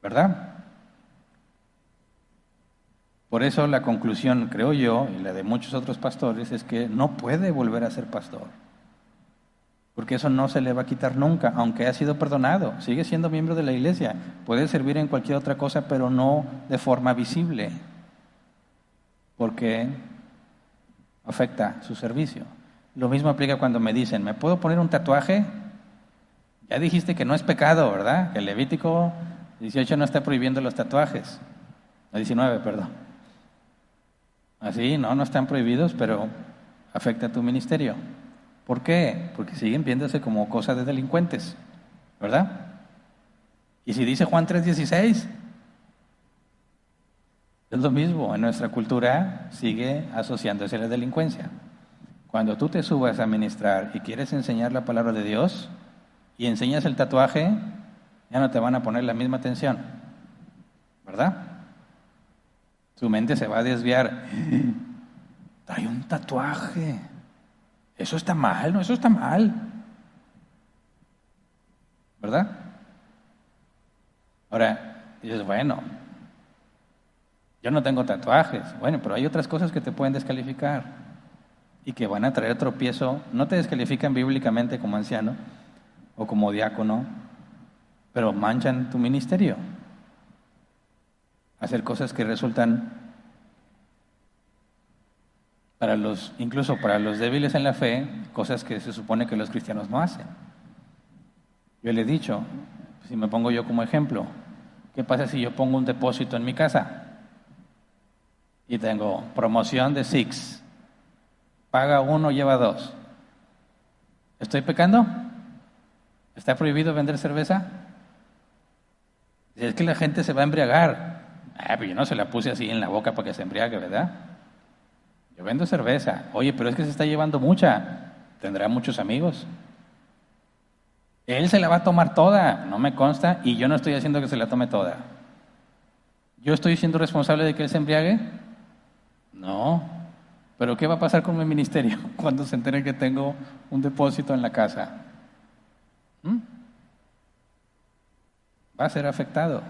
¿Verdad? Por eso la conclusión, creo yo, y la de muchos otros pastores, es que no puede volver a ser pastor. Porque eso no se le va a quitar nunca, aunque haya sido perdonado. Sigue siendo miembro de la iglesia. Puede servir en cualquier otra cosa, pero no de forma visible. Porque afecta su servicio. Lo mismo aplica cuando me dicen, ¿me puedo poner un tatuaje? Ya dijiste que no es pecado, ¿verdad? Que el Levítico 18 no está prohibiendo los tatuajes. 19, perdón. Así, no están prohibidos, pero afecta a tu ministerio. ¿Por qué? Porque siguen viéndose como cosa de delincuentes, ¿verdad? Y si dice Juan 3:16, es lo mismo, en nuestra cultura sigue asociándose a la delincuencia. Cuando tú te subas a ministrar y quieres enseñar la palabra de Dios y enseñas el tatuaje, ya no te van a poner la misma atención, ¿verdad? Su mente se va a desviar. Trae un tatuaje. Eso está mal, no, eso está mal. ¿Verdad? Ahora, dices, bueno, yo no tengo tatuajes. Bueno, pero hay otras cosas que te pueden descalificar y que van a traer tropiezo. No te descalifican bíblicamente como anciano o como diácono, pero manchan tu ministerio. Hacer cosas que resultan incluso para los débiles en la fe, cosas que se supone que los cristianos no hacen. Yo le he dicho, si me pongo yo como ejemplo, ¿qué pasa si yo pongo un depósito en mi casa? Y tengo promoción de Six, paga 1, lleva 2. ¿Estoy pecando? ¿Está prohibido vender cerveza? Es que la gente se va a embriagar. Pero yo no se la puse así en la boca para que se embriague, ¿verdad? Yo vendo cerveza. Oye, pero es que se está llevando mucha. Tendrá muchos amigos. Él se la va a tomar toda, no me consta, y yo no estoy haciendo que se la tome toda. ¿Yo estoy siendo responsable de que él se embriague? No. ¿Pero qué va a pasar con mi ministerio cuando se entere que tengo un depósito en la casa? Va a ser afectado.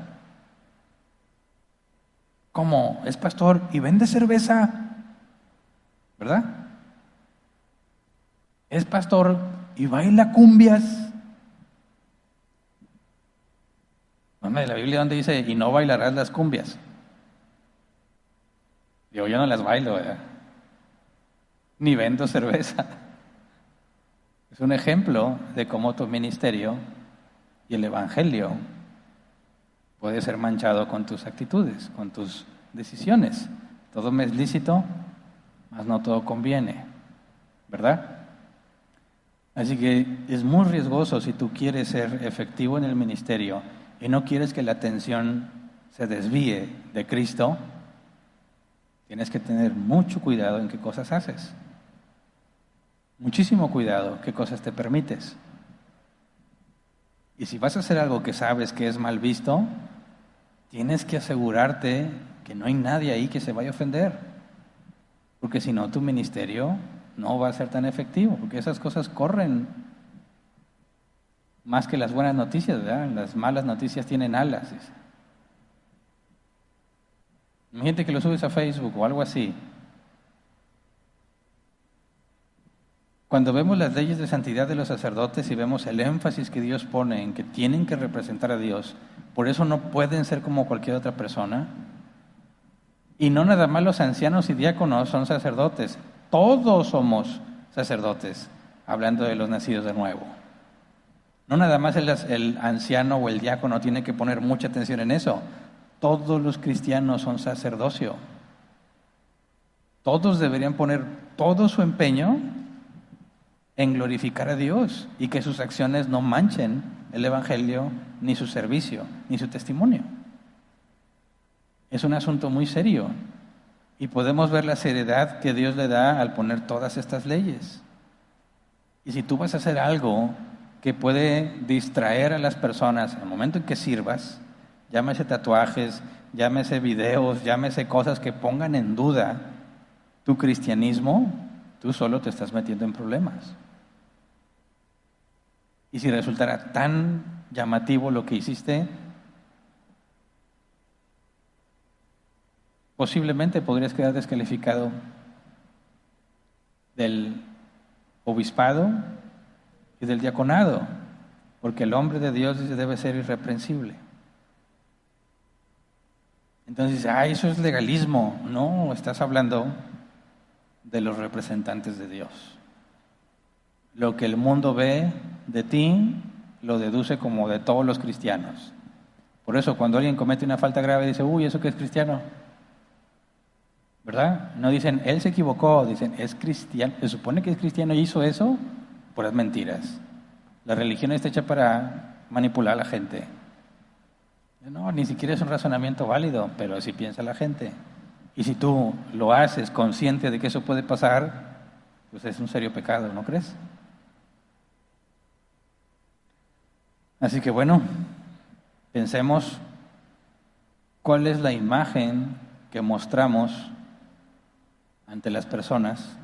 ¿Cómo? ¿Es pastor y vende cerveza? ¿Verdad? ¿Es pastor y baila cumbias? ¿Dónde la Biblia donde dice, y no bailarás las cumbias? Yo no las bailo, ¿verdad? Ni vendo cerveza. Es un ejemplo de cómo tu ministerio y el evangelio puede ser manchado con tus actitudes, con tus decisiones. Todo me es lícito, mas no todo conviene, ¿verdad? Así que es muy riesgoso si tú quieres ser efectivo en el ministerio y no quieres que la atención se desvíe de Cristo. Tienes que tener mucho cuidado en qué cosas haces. Muchísimo cuidado qué cosas te permites. Y si vas a hacer algo que sabes que es mal visto, tienes que asegurarte que no hay nadie ahí que se vaya a ofender. Porque si no, tu ministerio no va a ser tan efectivo, porque esas cosas corren más que las buenas noticias, ¿verdad? Las malas noticias tienen alas. Imagínate que lo subes a Facebook o algo así. Cuando vemos las leyes de santidad de los sacerdotes y vemos el énfasis que Dios pone en que tienen que representar a Dios, por eso no pueden ser como cualquier otra persona. Y no nada más los ancianos y diáconos son sacerdotes, todos somos sacerdotes, hablando de los nacidos de nuevo. No nada más el anciano o el diácono tiene que poner mucha atención en eso. Todos los cristianos son sacerdocio. Todos deberían poner todo su empeño en glorificar a Dios y que sus acciones no manchen el Evangelio, ni su servicio, ni su testimonio. Es un asunto muy serio y podemos ver la seriedad que Dios le da al poner todas estas leyes. Y si tú vas a hacer algo que puede distraer a las personas en el momento en que sirvas, llámese tatuajes, llámese videos, llámese cosas que pongan en duda tu cristianismo, tú solo te estás metiendo en problemas. Y si resultara tan llamativo lo que hiciste, posiblemente podrías quedar descalificado del obispado y del diaconado, porque el hombre de Dios debe ser irreprensible. Entonces, eso es legalismo. No, estás hablando de los representantes de Dios. Lo que el mundo ve de ti, lo deduce como de todos los cristianos. Por eso, cuando alguien comete una falta grave, dice, uy, ¿eso qué es cristiano? ¿Verdad? No dicen, él se equivocó, dicen, es cristiano. Se supone que es cristiano y hizo eso, puras mentiras. La religión está hecha para manipular a la gente. No, ni siquiera es un razonamiento válido, pero así piensa la gente. Y si tú lo haces consciente de que eso puede pasar, pues es un serio pecado, ¿no crees? Así que bueno, pensemos cuál es la imagen que mostramos ante las personas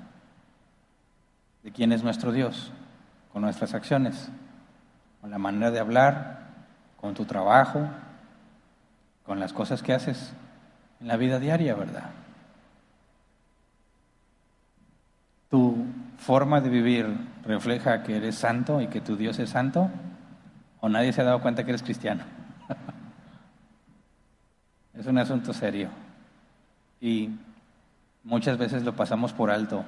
de quién es nuestro Dios, con nuestras acciones, con la manera de hablar, con tu trabajo, con las cosas que haces en la vida diaria, ¿verdad? ¿Tu forma de vivir refleja que eres santo y que tu Dios es santo? ¿O nadie se ha dado cuenta que eres cristiano? Es un asunto serio. Y muchas veces lo pasamos por alto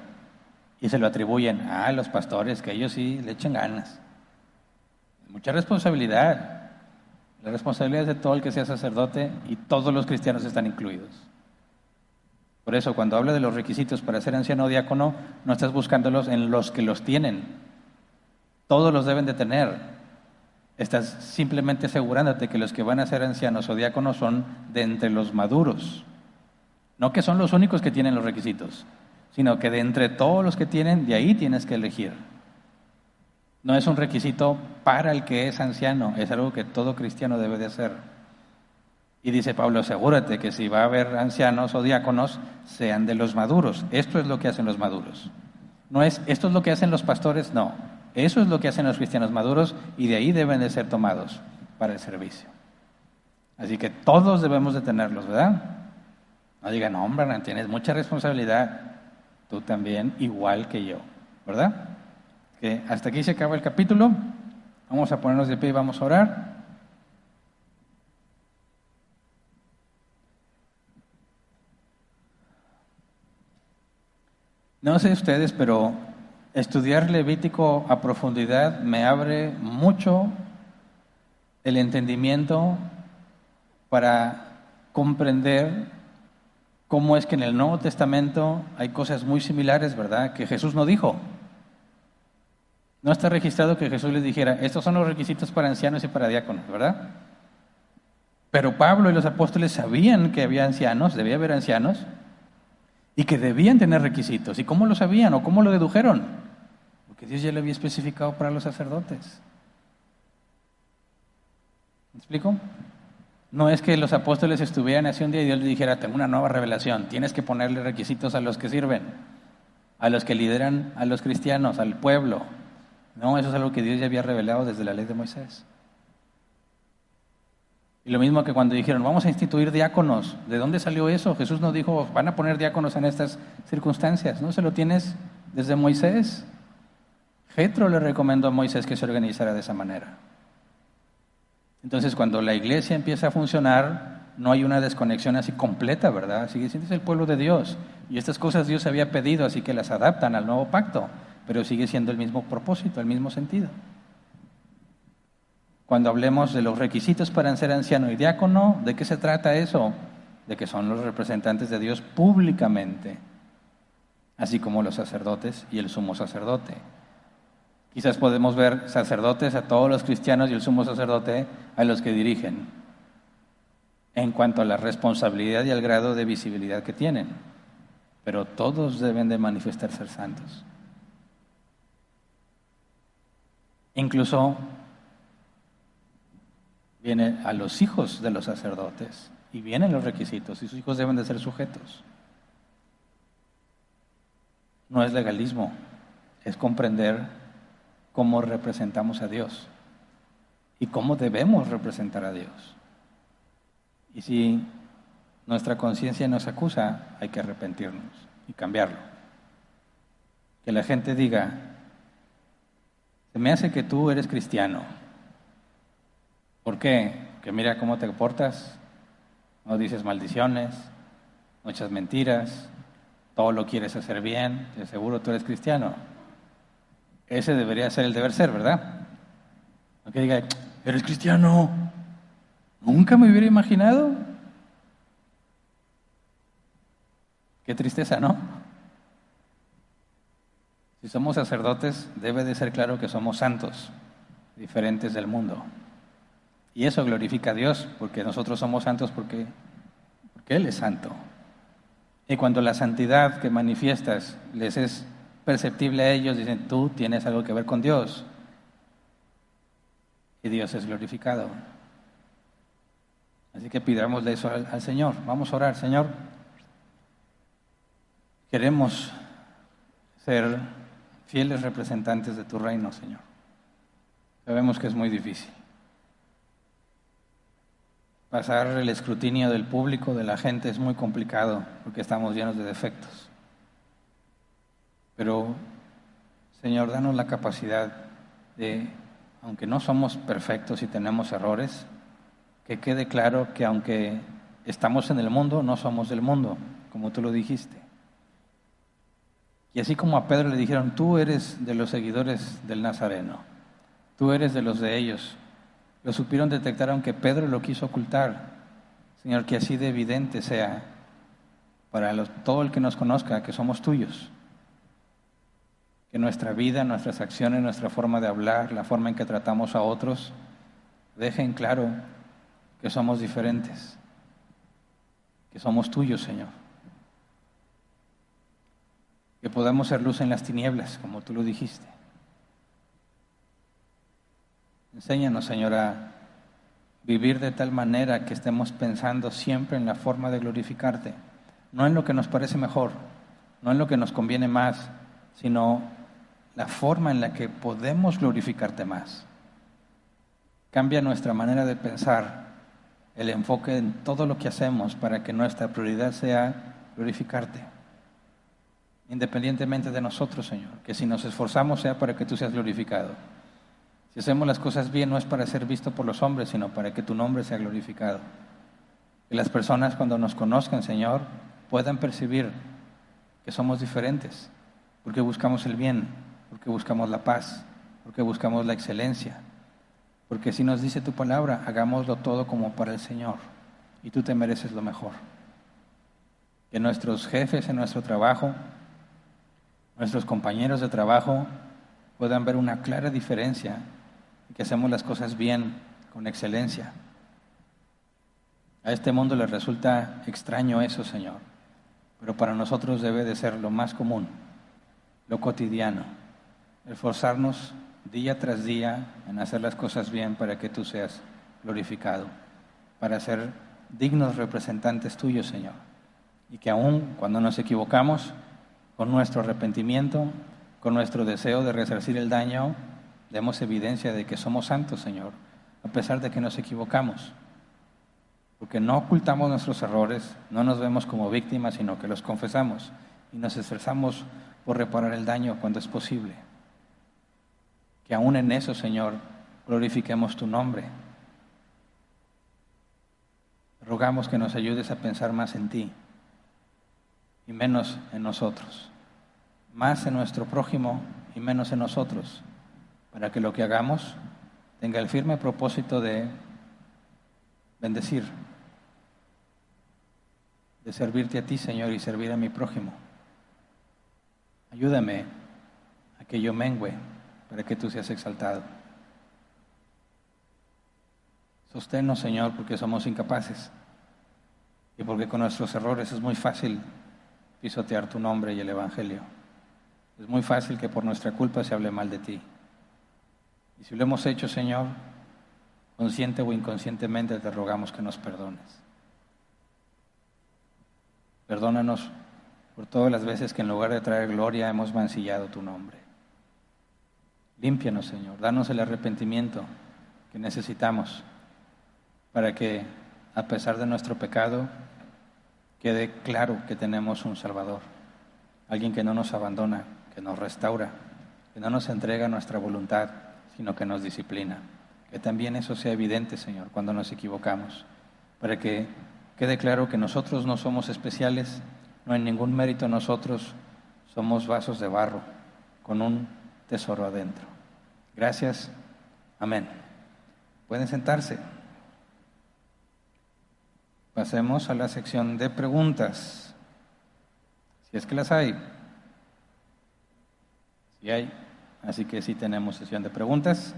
y se lo atribuyen a los pastores, que ellos sí le echan ganas. Mucha responsabilidad. La responsabilidad es de todo el que sea sacerdote y todos los cristianos están incluidos. Por eso, cuando habla de los requisitos para ser anciano o diácono, no estás buscándolos en los que los tienen. Todos los deben de tener. Estás simplemente asegurándote que los que van a ser ancianos o diáconos son de entre los maduros. No que son los únicos que tienen los requisitos, sino que de entre todos los que tienen, de ahí tienes que elegir. No es un requisito para el que es anciano, es algo que todo cristiano debe de hacer. Y dice Pablo, asegúrate que si va a haber ancianos o diáconos, sean de los maduros. Esto es lo que hacen los maduros. No es, esto es lo que hacen los pastores, no. Eso es lo que hacen los cristianos maduros y de ahí deben de ser tomados para el servicio. Así que todos debemos de tenerlos, ¿verdad? No digan, no, hombre, tienes mucha responsabilidad. Tú también, igual que yo, ¿verdad? Que hasta aquí se acaba el capítulo. Vamos a ponernos de pie y vamos a orar. No sé ustedes, pero estudiar Levítico a profundidad me abre mucho el entendimiento para comprender cómo es que en el Nuevo Testamento hay cosas muy similares, ¿verdad? Que Jesús no dijo. No está registrado que Jesús les dijera, estos son los requisitos para ancianos y para diáconos, ¿verdad? Pero Pablo y los apóstoles sabían que había ancianos, debía haber ancianos, y que debían tener requisitos. ¿Y cómo lo sabían o cómo lo dedujeron? Porque Dios ya lo había especificado para los sacerdotes. ¿Me explico? No es que los apóstoles estuvieran así un día y Dios les dijera, tengo una nueva revelación, tienes que ponerle requisitos a los que sirven, a los que lideran a los cristianos, al pueblo. No, eso es algo que Dios ya había revelado desde la ley de Moisés. Y lo mismo que cuando dijeron, vamos a instituir diáconos. ¿De dónde salió eso? Jesús no dijo, van a poner diáconos en estas circunstancias. ¿No se lo tienes desde Moisés? Jetro le recomendó a Moisés que se organizara de esa manera. Entonces, cuando la iglesia empieza a funcionar, no hay una desconexión así completa, ¿verdad? Sigue siendo el pueblo de Dios. Y estas cosas Dios había pedido, así que las adaptan al nuevo pacto. Pero sigue siendo el mismo propósito, el mismo sentido. Cuando hablemos de los requisitos para ser anciano y diácono, ¿de qué se trata eso? De que son los representantes de Dios públicamente, así como los sacerdotes y el sumo sacerdote. Quizás podemos ver sacerdotes a todos los cristianos y el sumo sacerdote a los que dirigen, en cuanto a la responsabilidad y al grado de visibilidad que tienen. Pero todos deben de manifestar ser santos. Incluso viene a los hijos de los sacerdotes y vienen los requisitos y sus hijos deben de ser sujetos. No es legalismo, es comprender cómo representamos a Dios y cómo debemos representar a Dios. Y si nuestra conciencia nos acusa, hay que arrepentirnos y cambiarlo. Que la gente diga, se me hace que tú eres cristiano. ¿Por qué? Que mira cómo te portas, no dices maldiciones, no echas mentiras, todo lo quieres hacer bien, de seguro tú eres cristiano. Ese debería ser el deber ser, ¿verdad? No que diga, eres cristiano, nunca me hubiera imaginado. Qué tristeza, ¿no? Si somos sacerdotes, debe de ser claro que somos santos, diferentes del mundo. Y eso glorifica a Dios, porque nosotros somos santos porque Él es santo. Y cuando la santidad que manifiestas les es perceptible a ellos, dicen, tú tienes algo que ver con Dios. Y Dios es glorificado. Así que pidámosle eso al Señor. Vamos a orar, Señor. Queremos ser fieles representantes de tu reino, Señor. Sabemos que es muy difícil. Pasar el escrutinio del público, de la gente, es muy complicado porque estamos llenos de defectos. Pero, Señor, danos la capacidad de, aunque no somos perfectos y tenemos errores, que quede claro que aunque estamos en el mundo, no somos del mundo, como tú lo dijiste. Y así como a Pedro le dijeron, tú eres de los seguidores del Nazareno, tú eres de los de ellos, lo supieron detectar aunque Pedro lo quiso ocultar. Señor, que así de evidente sea para todo el que nos conozca que somos tuyos. Que nuestra vida, nuestras acciones, nuestra forma de hablar, la forma en que tratamos a otros, dejen claro que somos diferentes, que somos tuyos, Señor. Que podamos ser luz en las tinieblas, como tú lo dijiste. Enséñanos, Señor, a vivir de tal manera que estemos pensando siempre en la forma de glorificarte, no en lo que nos parece mejor, no en lo que nos conviene más, sino la forma en la que podemos glorificarte más. Cambia nuestra manera de pensar, el enfoque en todo lo que hacemos para que nuestra prioridad sea glorificarte, independientemente de nosotros, Señor, que si nos esforzamos sea para que tú seas glorificado. Si hacemos las cosas bien, no es para ser visto por los hombres, sino para que tu nombre sea glorificado. Que las personas cuando nos conozcan, Señor, puedan percibir que somos diferentes, porque buscamos el bien, porque buscamos la paz, porque buscamos la excelencia. Porque si nos dice tu palabra, hagámoslo todo como para el Señor, y tú te mereces lo mejor. Que nuestros jefes en nuestro trabajo, nuestros compañeros de trabajo, puedan ver una clara diferencia, y que hacemos las cosas bien, con excelencia. A este mundo le resulta extraño eso, Señor, pero para nosotros debe de ser lo más común, lo cotidiano, esforzarnos día tras día en hacer las cosas bien para que tú seas glorificado, para ser dignos representantes tuyos, Señor, y que aún cuando nos equivocamos, con nuestro arrepentimiento, con nuestro deseo de resarcir el daño, demos evidencia de que somos santos, Señor, a pesar de que nos equivocamos. porque no ocultamos nuestros errores, no nos vemos como víctimas, sino que los confesamos y nos esforzamos por reparar el daño cuando es posible. Que aún en eso, Señor, glorifiquemos tu nombre. Rogamos que nos ayudes a pensar más en ti y menos en nosotros, más en nuestro prójimo y menos en nosotros, para que lo que hagamos tenga el firme propósito de bendecir, de servirte a ti, Señor, y servir a mi prójimo. Ayúdame a que yo mengüe para que tú seas exaltado. Sosténnos, Señor, porque somos incapaces y porque con nuestros errores es muy fácil pisotear tu nombre y el Evangelio. Es muy fácil que por nuestra culpa se hable mal de ti. Y si lo hemos hecho, Señor, consciente o inconscientemente, te rogamos que nos perdones. Perdónanos por todas las veces que en lugar de traer gloria hemos mancillado tu nombre. Límpianos, Señor, danos el arrepentimiento que necesitamos para que, a pesar de nuestro pecado, quede claro que tenemos un Salvador, alguien que no nos abandona, que nos restaura, que no nos entrega nuestra voluntad, sino que nos disciplina. Que también eso sea evidente, Señor, cuando nos equivocamos, para que quede claro que nosotros no somos especiales, no hay ningún mérito en nosotros, somos vasos de barro con un tesoro adentro. Gracias. Amén. Pueden sentarse. Pasemos a la sección de preguntas, si es que las hay. Sí hay, así que sí tenemos sesión de preguntas.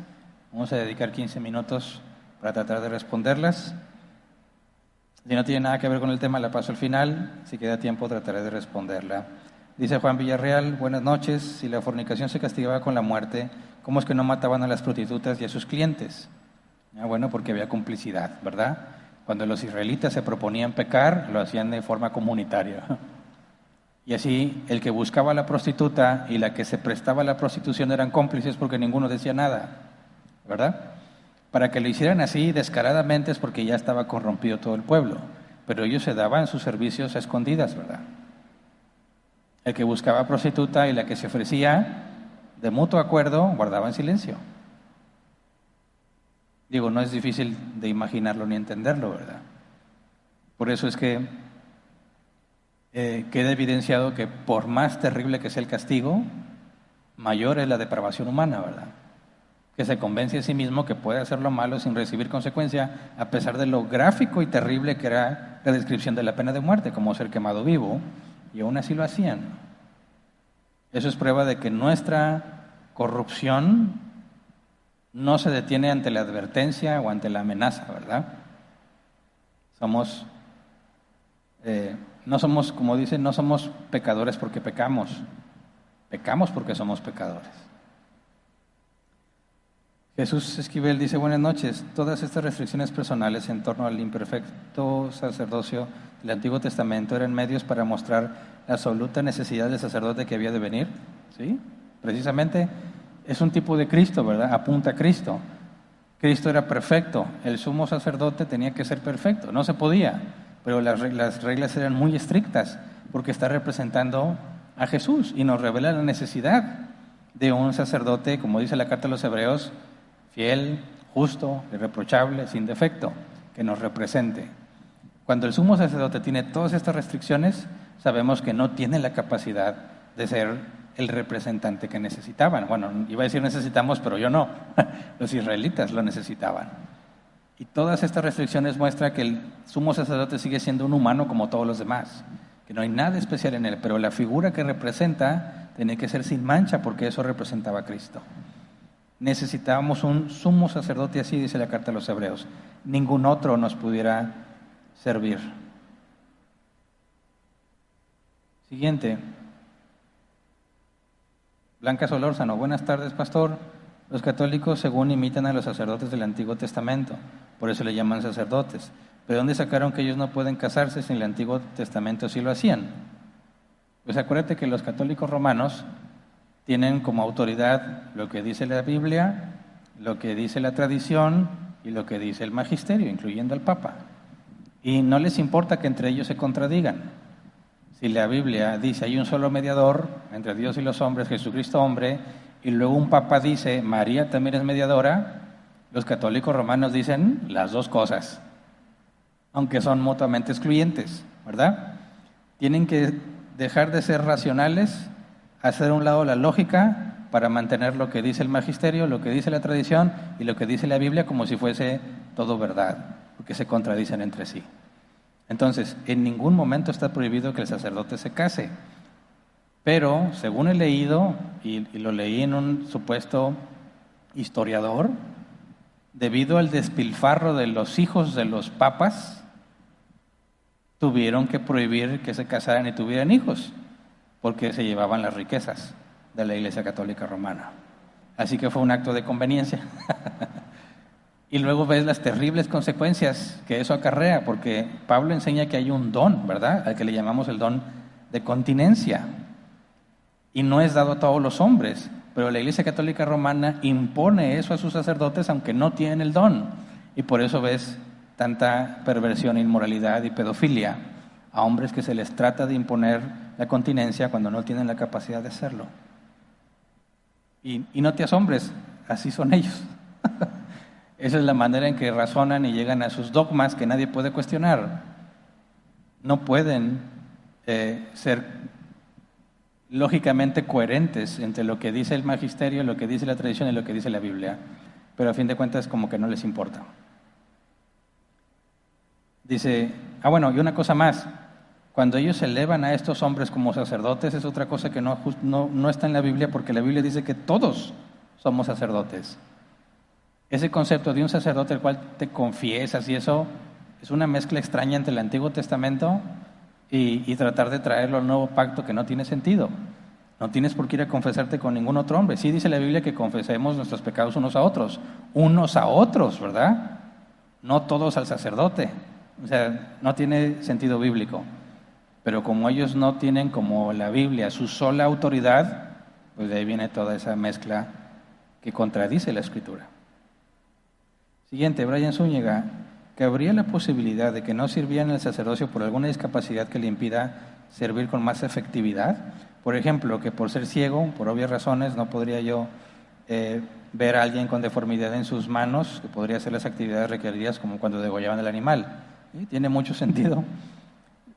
Vamos a dedicar 15 minutos para tratar de responderlas. Si no tiene nada que ver con el tema, la paso al final. Si queda tiempo, trataré de responderla. Dice Juan Villarreal, buenas noches. Si la fornicación se castigaba con la muerte, ¿cómo es que no mataban a las prostitutas y a sus clientes? Bueno, porque había complicidad, ¿verdad? Cuando los israelitas se proponían pecar, lo hacían de forma comunitaria. Y así, el que buscaba a la prostituta y la que se prestaba a la prostitución eran cómplices porque ninguno decía nada, ¿verdad? Para que lo hicieran así descaradamente es porque ya estaba corrompido todo el pueblo, pero ellos se daban sus servicios a escondidas, ¿verdad? El que buscaba prostituta y la que se ofrecía, de mutuo acuerdo, guardaban silencio. Digo, no es difícil de imaginarlo ni entenderlo, ¿verdad? Por eso es que queda evidenciado que por más terrible que sea el castigo, mayor es la depravación humana, ¿verdad? Que se convence a sí mismo que puede hacer lo malo sin recibir consecuencia, a pesar de lo gráfico y terrible que era la descripción de la pena de muerte, como ser quemado vivo, y aún así lo hacían. Eso es prueba de que nuestra corrupción no se detiene ante la advertencia o ante la amenaza, ¿verdad? No somos, como dicen, no somos pecadores porque pecamos, pecamos porque somos pecadores. Jesús Esquivel dice, buenas noches, todas estas restricciones personales en torno al imperfecto sacerdocio del Antiguo Testamento eran medios para mostrar la absoluta necesidad del sacerdote que había de venir, ¿sí? Precisamente es un tipo de Cristo, ¿verdad? Apunta a Cristo. Cristo era perfecto, el sumo sacerdote tenía que ser perfecto, no se podía, pero las reglas eran muy estrictas porque está representando a Jesús y nos revela la necesidad de un sacerdote, como dice la carta a los Hebreos, fiel, justo, irreprochable, sin defecto, que nos represente. Cuando el sumo sacerdote tiene todas estas restricciones, sabemos que no tiene la capacidad de ser el representante que necesitaban. Bueno, iba a decir necesitamos, pero yo no. Los israelitas lo necesitaban. Y todas estas restricciones muestran que el sumo sacerdote sigue siendo un humano como todos los demás, que no hay nada especial en él, pero la figura que representa tiene que ser sin mancha porque eso representaba a Cristo. Necesitábamos un sumo sacerdote así, dice la carta a los Hebreos. Ningún otro nos pudiera servir. Siguiente. Blanca Solórzano, buenas tardes, pastor. Los católicos, según, imitan a los sacerdotes del Antiguo Testamento, por eso le llaman sacerdotes. ¿Pero dónde sacaron que ellos no pueden casarse si en el Antiguo Testamento sí lo hacían? Pues acuérdate que los católicos romanos tienen como autoridad lo que dice la Biblia, lo que dice la tradición y lo que dice el magisterio, incluyendo al Papa. Y no les importa que entre ellos se contradigan. Si la Biblia dice hay un solo mediador entre Dios y los hombres, Jesucristo hombre, y luego un papa dice María también es mediadora, los católicos romanos dicen las dos cosas, aunque son mutuamente excluyentes, ¿verdad? Tienen que dejar de ser racionales, hacer a un lado la lógica para mantener lo que dice el magisterio, lo que dice la tradición y lo que dice la Biblia como si fuese todo verdad, porque se contradicen entre sí. Entonces, en ningún momento está prohibido que el sacerdote se case, pero según he leído, y lo leí en un supuesto historiador, debido al despilfarro de los hijos de los papas, tuvieron que prohibir que se casaran y tuvieran hijos, porque se llevaban las riquezas de la Iglesia Católica Romana. Así que fue un acto de conveniencia. Y luego ves las terribles consecuencias que eso acarrea, porque Pablo enseña que hay un don, ¿verdad?, al que le llamamos el don de continencia. Y no es dado a todos los hombres, pero la Iglesia Católica Romana impone eso a sus sacerdotes aunque no tienen el don. Y por eso ves tanta perversión, inmoralidad y pedofilia a hombres que se les trata de imponer la continencia cuando no tienen la capacidad de hacerlo. Y no te asombres, así son ellos. Esa es la manera en que razonan y llegan a sus dogmas que nadie puede cuestionar. No pueden ser lógicamente coherentes entre lo que dice el magisterio, lo que dice la tradición y lo que dice la Biblia, pero a fin de cuentas como que no les importa. Dice, bueno, y una cosa más, cuando ellos elevan a estos hombres como sacerdotes es otra cosa que no está en la Biblia, porque la Biblia dice que todos somos sacerdotes. Ese concepto de un sacerdote al cual te confiesas y eso es una mezcla extraña entre el Antiguo Testamento y tratar de traerlo al nuevo pacto que no tiene sentido. No tienes por qué ir a confesarte con ningún otro hombre. Sí dice la Biblia que confesemos nuestros pecados unos a otros, ¿verdad? No todos al sacerdote. O sea, no tiene sentido bíblico. Pero como ellos no tienen como la Biblia su sola autoridad, pues de ahí viene toda esa mezcla que contradice la Escritura. Siguiente, Brian Zúñiga, que habría la posibilidad de que no sirvieran el sacerdocio por alguna discapacidad que le impida servir con más efectividad. Por ejemplo, que por ser ciego, por obvias razones, no podría yo ver a alguien con deformidad en sus manos, que podría hacer las actividades requeridas como cuando degollaban el animal. ¿Sí? Tiene mucho sentido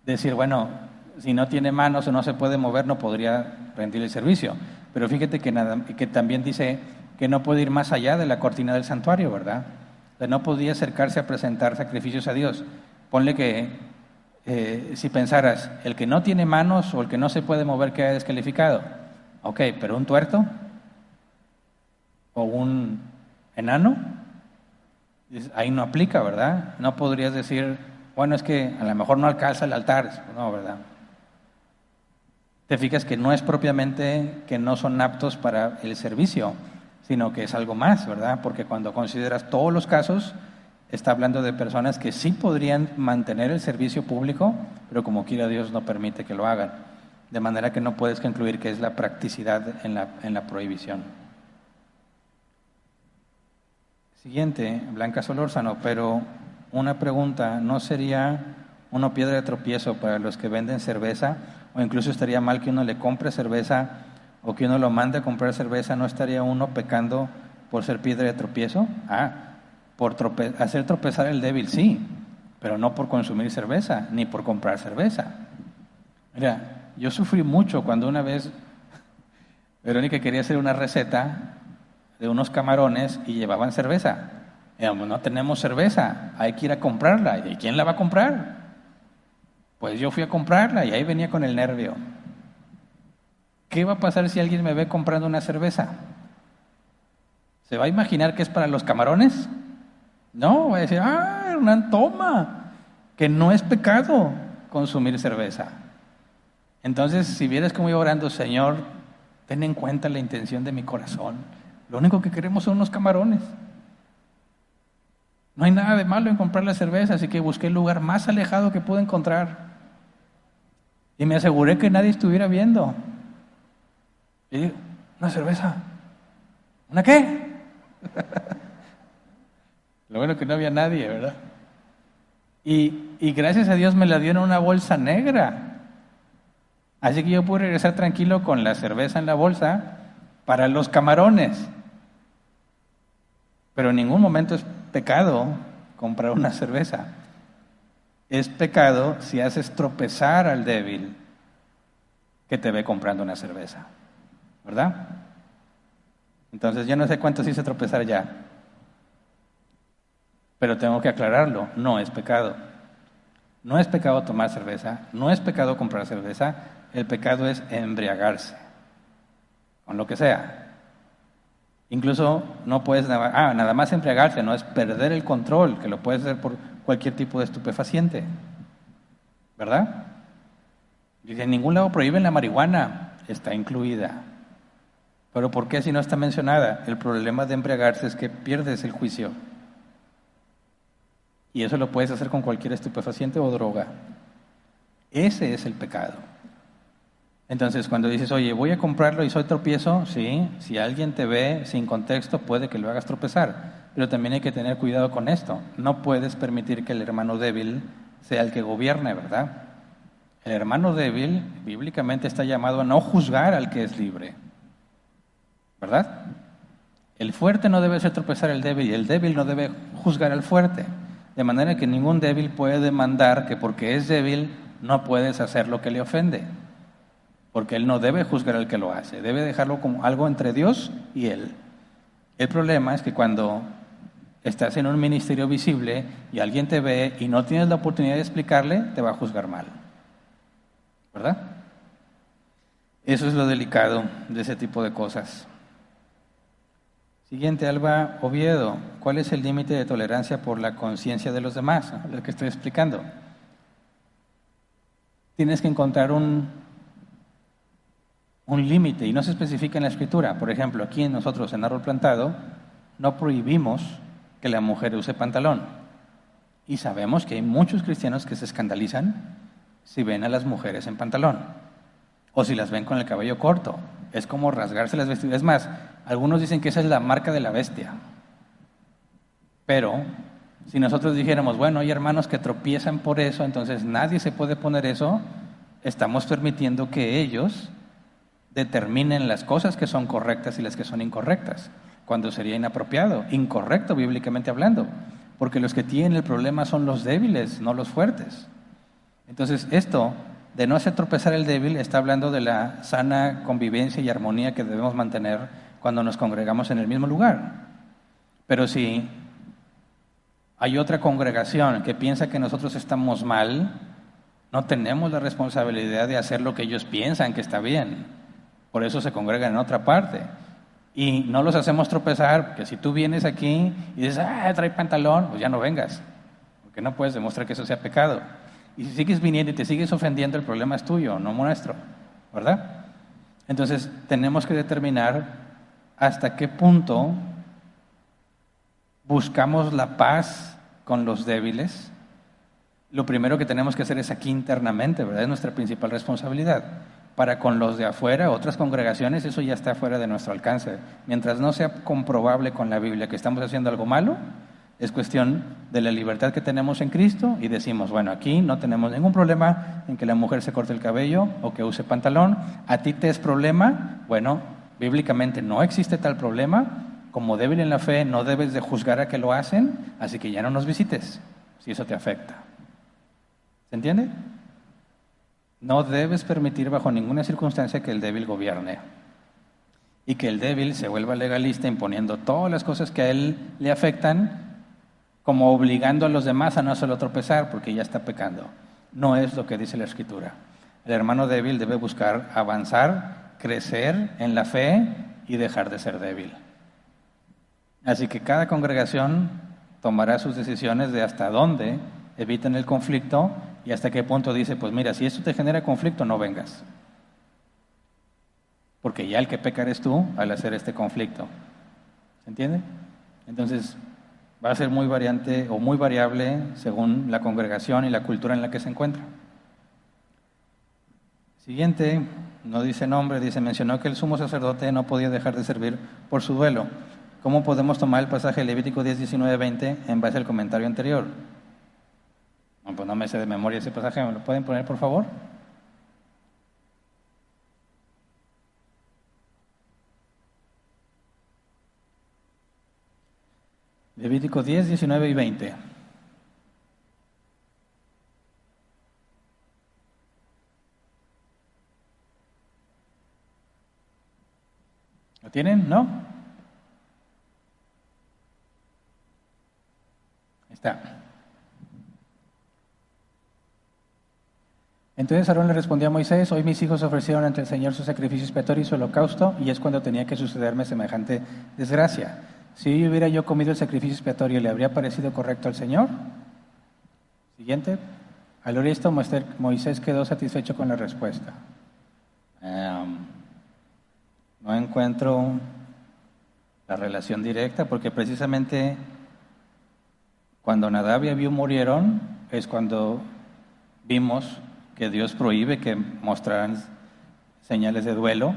decir, bueno, si no tiene manos o no se puede mover, no podría rendir el servicio. Pero fíjate que también dice que no puede ir más allá de la cortina del santuario, ¿verdad? O sea, no podía acercarse a presentar sacrificios a Dios. Ponle que si pensaras, el que no tiene manos o el que no se puede mover queda descalificado. Ok, pero un tuerto o un enano, ahí no aplica, ¿verdad? No podrías decir, bueno, es que a lo mejor no alcanza el altar. No, ¿verdad? Te fijas que no es propiamente que no son aptos para el servicio, sino que es algo más, ¿verdad? Porque cuando consideras todos los casos, está hablando de personas que sí podrían mantener el servicio público, pero como quiera Dios no permite que lo hagan. De manera que no puedes concluir que es la practicidad en la prohibición. Siguiente, Blanca Solórzano, pero una pregunta, ¿no sería una piedra de tropiezo para los que venden cerveza? O incluso estaría mal que uno le compre cerveza o que uno lo mande a comprar cerveza, ¿no estaría uno pecando por ser piedra de tropiezo? Por hacer tropezar al débil, sí, pero no por consumir cerveza, ni por comprar cerveza. Mira, yo sufrí mucho cuando una vez Verónica quería hacer una receta de unos camarones y llevaban cerveza. Y dijimos, no tenemos cerveza, hay que ir a comprarla. ¿Y quién la va a comprar? Pues yo fui a comprarla y ahí venía con el nervio. ¿Qué va a pasar si alguien me ve comprando una cerveza? ¿Se va a imaginar que es para los camarones? No, va a decir, Hernán, toma, que no es pecado consumir cerveza. Entonces, si vieras cómo iba orando, Señor, ten en cuenta la intención de mi corazón. Lo único que queremos son unos camarones. No hay nada de malo en comprar la cerveza, así que busqué el lugar más alejado que pude encontrar. Y me aseguré que nadie estuviera viendo. Y digo, ¿una cerveza? ¿Una qué? Lo bueno que no había nadie, ¿verdad? Y gracias a Dios me la dio en una bolsa negra. Así que yo pude regresar tranquilo con la cerveza en la bolsa para los camarones. Pero en ningún momento es pecado comprar una cerveza. Es pecado si haces tropezar al débil que te ve comprando una cerveza, ¿verdad? Entonces yo no sé cuántos hice tropezar ya, pero tengo que aclararlo, no es pecado. No es pecado tomar cerveza, no es pecado comprar cerveza, el pecado es embriagarse, con lo que sea. Incluso no puedes nada más embriagarse, no es perder el control, que lo puedes hacer por cualquier tipo de estupefaciente, ¿verdad? Dice, en ningún lado prohíben la marihuana, está incluida. Pero ¿por qué si no está mencionada? El problema de embriagarse es que pierdes el juicio. Y eso lo puedes hacer con cualquier estupefaciente o droga. Ese es el pecado. Entonces, cuando dices, oye, voy a comprarlo y soy tropiezo, sí, si alguien te ve sin contexto, puede que lo hagas tropezar. Pero también hay que tener cuidado con esto. No puedes permitir que el hermano débil sea el que gobierne, ¿verdad? El hermano débil, bíblicamente, está llamado a no juzgar al que es libre, ¿verdad? El fuerte no debe hacer tropezar al débil y el débil no debe juzgar al fuerte. De manera que ningún débil puede demandar que porque es débil no puedes hacer lo que le ofende. Porque él no debe juzgar al que lo hace, debe dejarlo como algo entre Dios y él. El problema es que cuando estás en un ministerio visible y alguien te ve y no tienes la oportunidad de explicarle, te va a juzgar mal, ¿verdad? Eso es lo delicado de ese tipo de cosas. Siguiente, Alba Oviedo. ¿Cuál es el límite de tolerancia por la conciencia de los demás? Lo que estoy explicando. Tienes que encontrar un límite y no se especifica en la Escritura. Por ejemplo, aquí nosotros en Árbol Plantado no prohibimos que la mujer use pantalón. Y sabemos que hay muchos cristianos que se escandalizan si ven a las mujeres en pantalón o si las ven con el cabello corto. Es como rasgarse las vestiduras. Es más, algunos dicen que esa es la marca de la bestia. Pero si nosotros dijéramos, bueno, hay hermanos que tropiezan por eso, entonces nadie se puede poner eso, estamos permitiendo que ellos determinen las cosas que son correctas y las que son incorrectas, cuando sería inapropiado, incorrecto bíblicamente hablando, porque los que tienen el problema son los débiles, no los fuertes. Entonces esto de no hacer tropezar el débil está hablando de la sana convivencia y armonía que debemos mantener cuando nos congregamos en el mismo lugar. Pero si hay otra congregación que piensa que nosotros estamos mal, no tenemos la responsabilidad de hacer lo que ellos piensan que está bien. Por eso se congregan en otra parte. Y no los hacemos tropezar, porque si tú vienes aquí y dices, trae pantalón, pues ya no vengas, porque no puedes demostrar que eso sea pecado. Y si sigues viniendo y te sigues ofendiendo, el problema es tuyo, no nuestro, ¿verdad? Entonces, tenemos que determinar hasta qué punto buscamos la paz con los débiles. Lo primero que tenemos que hacer es aquí internamente, ¿verdad? Es nuestra principal responsabilidad. Para con los de afuera, otras congregaciones, eso ya está fuera de nuestro alcance. Mientras no sea comprobable con la Biblia que estamos haciendo algo malo, es cuestión de la libertad que tenemos en Cristo y decimos, bueno, aquí no tenemos ningún problema en que la mujer se corte el cabello o que use pantalón. ¿A ti te es problema? Bueno, bíblicamente no existe tal problema. Como débil en la fe no debes de juzgar a que lo hacen, así que ya no nos visites si eso te afecta. ¿Se entiende? No debes permitir bajo ninguna circunstancia que el débil gobierne y que el débil se vuelva legalista imponiendo todas las cosas que a él le afectan, como obligando a los demás a no hacerlo tropezar porque ya está pecando. No es lo que dice la Escritura. El hermano débil debe buscar avanzar, crecer en la fe y dejar de ser débil. Así que cada congregación tomará sus decisiones de hasta dónde evitan el conflicto y hasta qué punto dice, pues mira, si esto te genera conflicto, no vengas. Porque ya el que peca eres tú al hacer este conflicto. ¿Se entiende? Entonces, va a ser muy variante o muy variable según la congregación y la cultura en la que se encuentra. Siguiente, no dice nombre, mencionó que el sumo sacerdote no podía dejar de servir por su duelo. ¿Cómo podemos tomar el pasaje de Levítico 10, 19, 20 en base al comentario anterior? No, pues no me sé de memoria ese pasaje, ¿me lo pueden poner, por favor? Levítico 10, 19 y 20. ¿Lo tienen? ¿No? Ahí está. Entonces Aarón le respondió a Moisés: hoy mis hijos ofrecieron ante el Señor su sacrificio expiatorio y su holocausto, y es cuando tenía que sucederme semejante desgracia. Si hubiera yo comido el sacrificio expiatorio, ¿le habría parecido correcto al Señor? Siguiente. Al oír esto, Moisés quedó satisfecho con la respuesta. No encuentro la relación directa, porque precisamente cuando Nadab y Abiú murieron es cuando vimos que Dios prohíbe que mostraran señales de duelo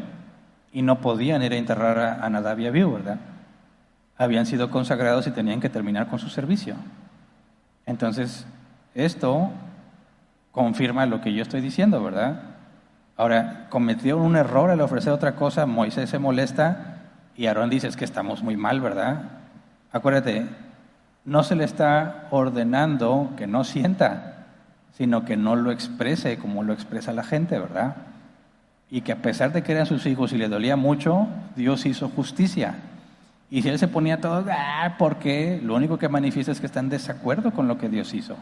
y no podían ir a enterrar a Nadab y Abiú, ¿verdad? Habían sido consagrados y tenían que terminar con su servicio. Entonces, esto confirma lo que yo estoy diciendo, ¿verdad? Ahora, cometieron un error al ofrecer otra cosa, Moisés se molesta y Aarón dice: es que estamos muy mal, ¿verdad? Acuérdate, no se le está ordenando que no sienta, sino que no lo exprese como lo expresa la gente, ¿verdad? Y que a pesar de que eran sus hijos y le dolía mucho, Dios hizo justicia. Y si él se ponía todo, ¿por qué? Lo único que manifiesta es que está en desacuerdo con lo que Dios hizo.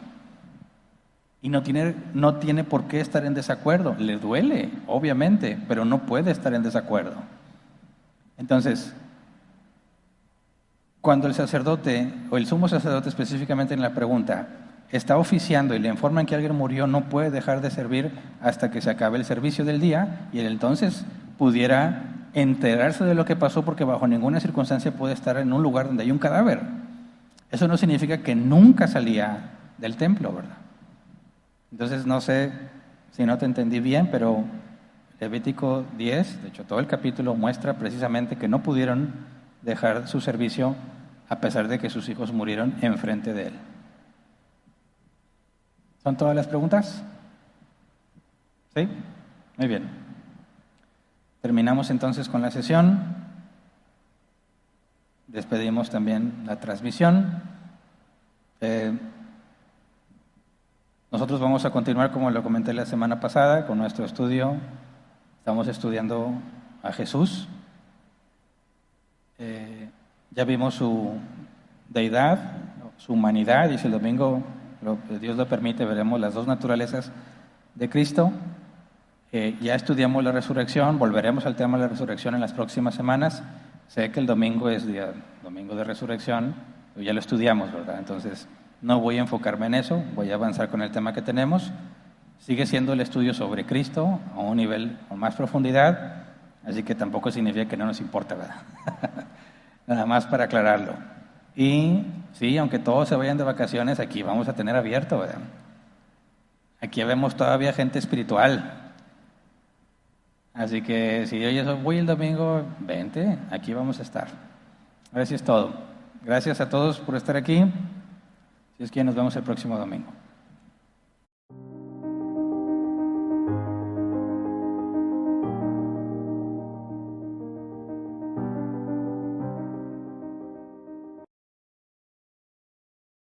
Y no tiene por qué estar en desacuerdo. Le duele, obviamente, pero no puede estar en desacuerdo. Entonces, cuando el sacerdote, o el sumo sacerdote específicamente en la pregunta, está oficiando y le informan que alguien murió, no puede dejar de servir hasta que se acabe el servicio del día, y él entonces pudiera enterarse de lo que pasó, porque bajo ninguna circunstancia puede estar en un lugar donde hay un cadáver. Eso no significa que nunca salía del templo, ¿verdad? Entonces, no sé si no te entendí bien, pero Levítico 10, de hecho todo el capítulo muestra precisamente que no pudieron dejar su servicio a pesar de que sus hijos murieron enfrente de él. ¿Son todas las preguntas? ¿Sí? Muy bien. Terminamos entonces con la sesión. Despedimos también la transmisión. Nosotros vamos a continuar, como lo comenté la semana pasada, con nuestro estudio. Estamos estudiando a Jesús. Ya vimos su deidad, su humanidad, y si el domingo Dios lo permite, veremos las dos naturalezas de Cristo. Ya estudiamos la resurrección, volveremos al tema de la resurrección en las próximas semanas. Sé que el domingo es domingo de resurrección, pero ya lo estudiamos, ¿verdad? Entonces, no voy a enfocarme en eso, voy a avanzar con el tema que tenemos. Sigue siendo el estudio sobre Cristo a un nivel con más profundidad, así que tampoco significa que no nos importa, ¿verdad? Nada más para aclararlo. Y sí, aunque todos se vayan de vacaciones, aquí vamos a tener abierto, ¿verdad? Aquí vemos todavía gente espiritual. Así que si yo ya voy el domingo, vente, aquí vamos a estar. Gracias es todo. Gracias a todos por estar aquí. Si es que nos vemos el próximo domingo.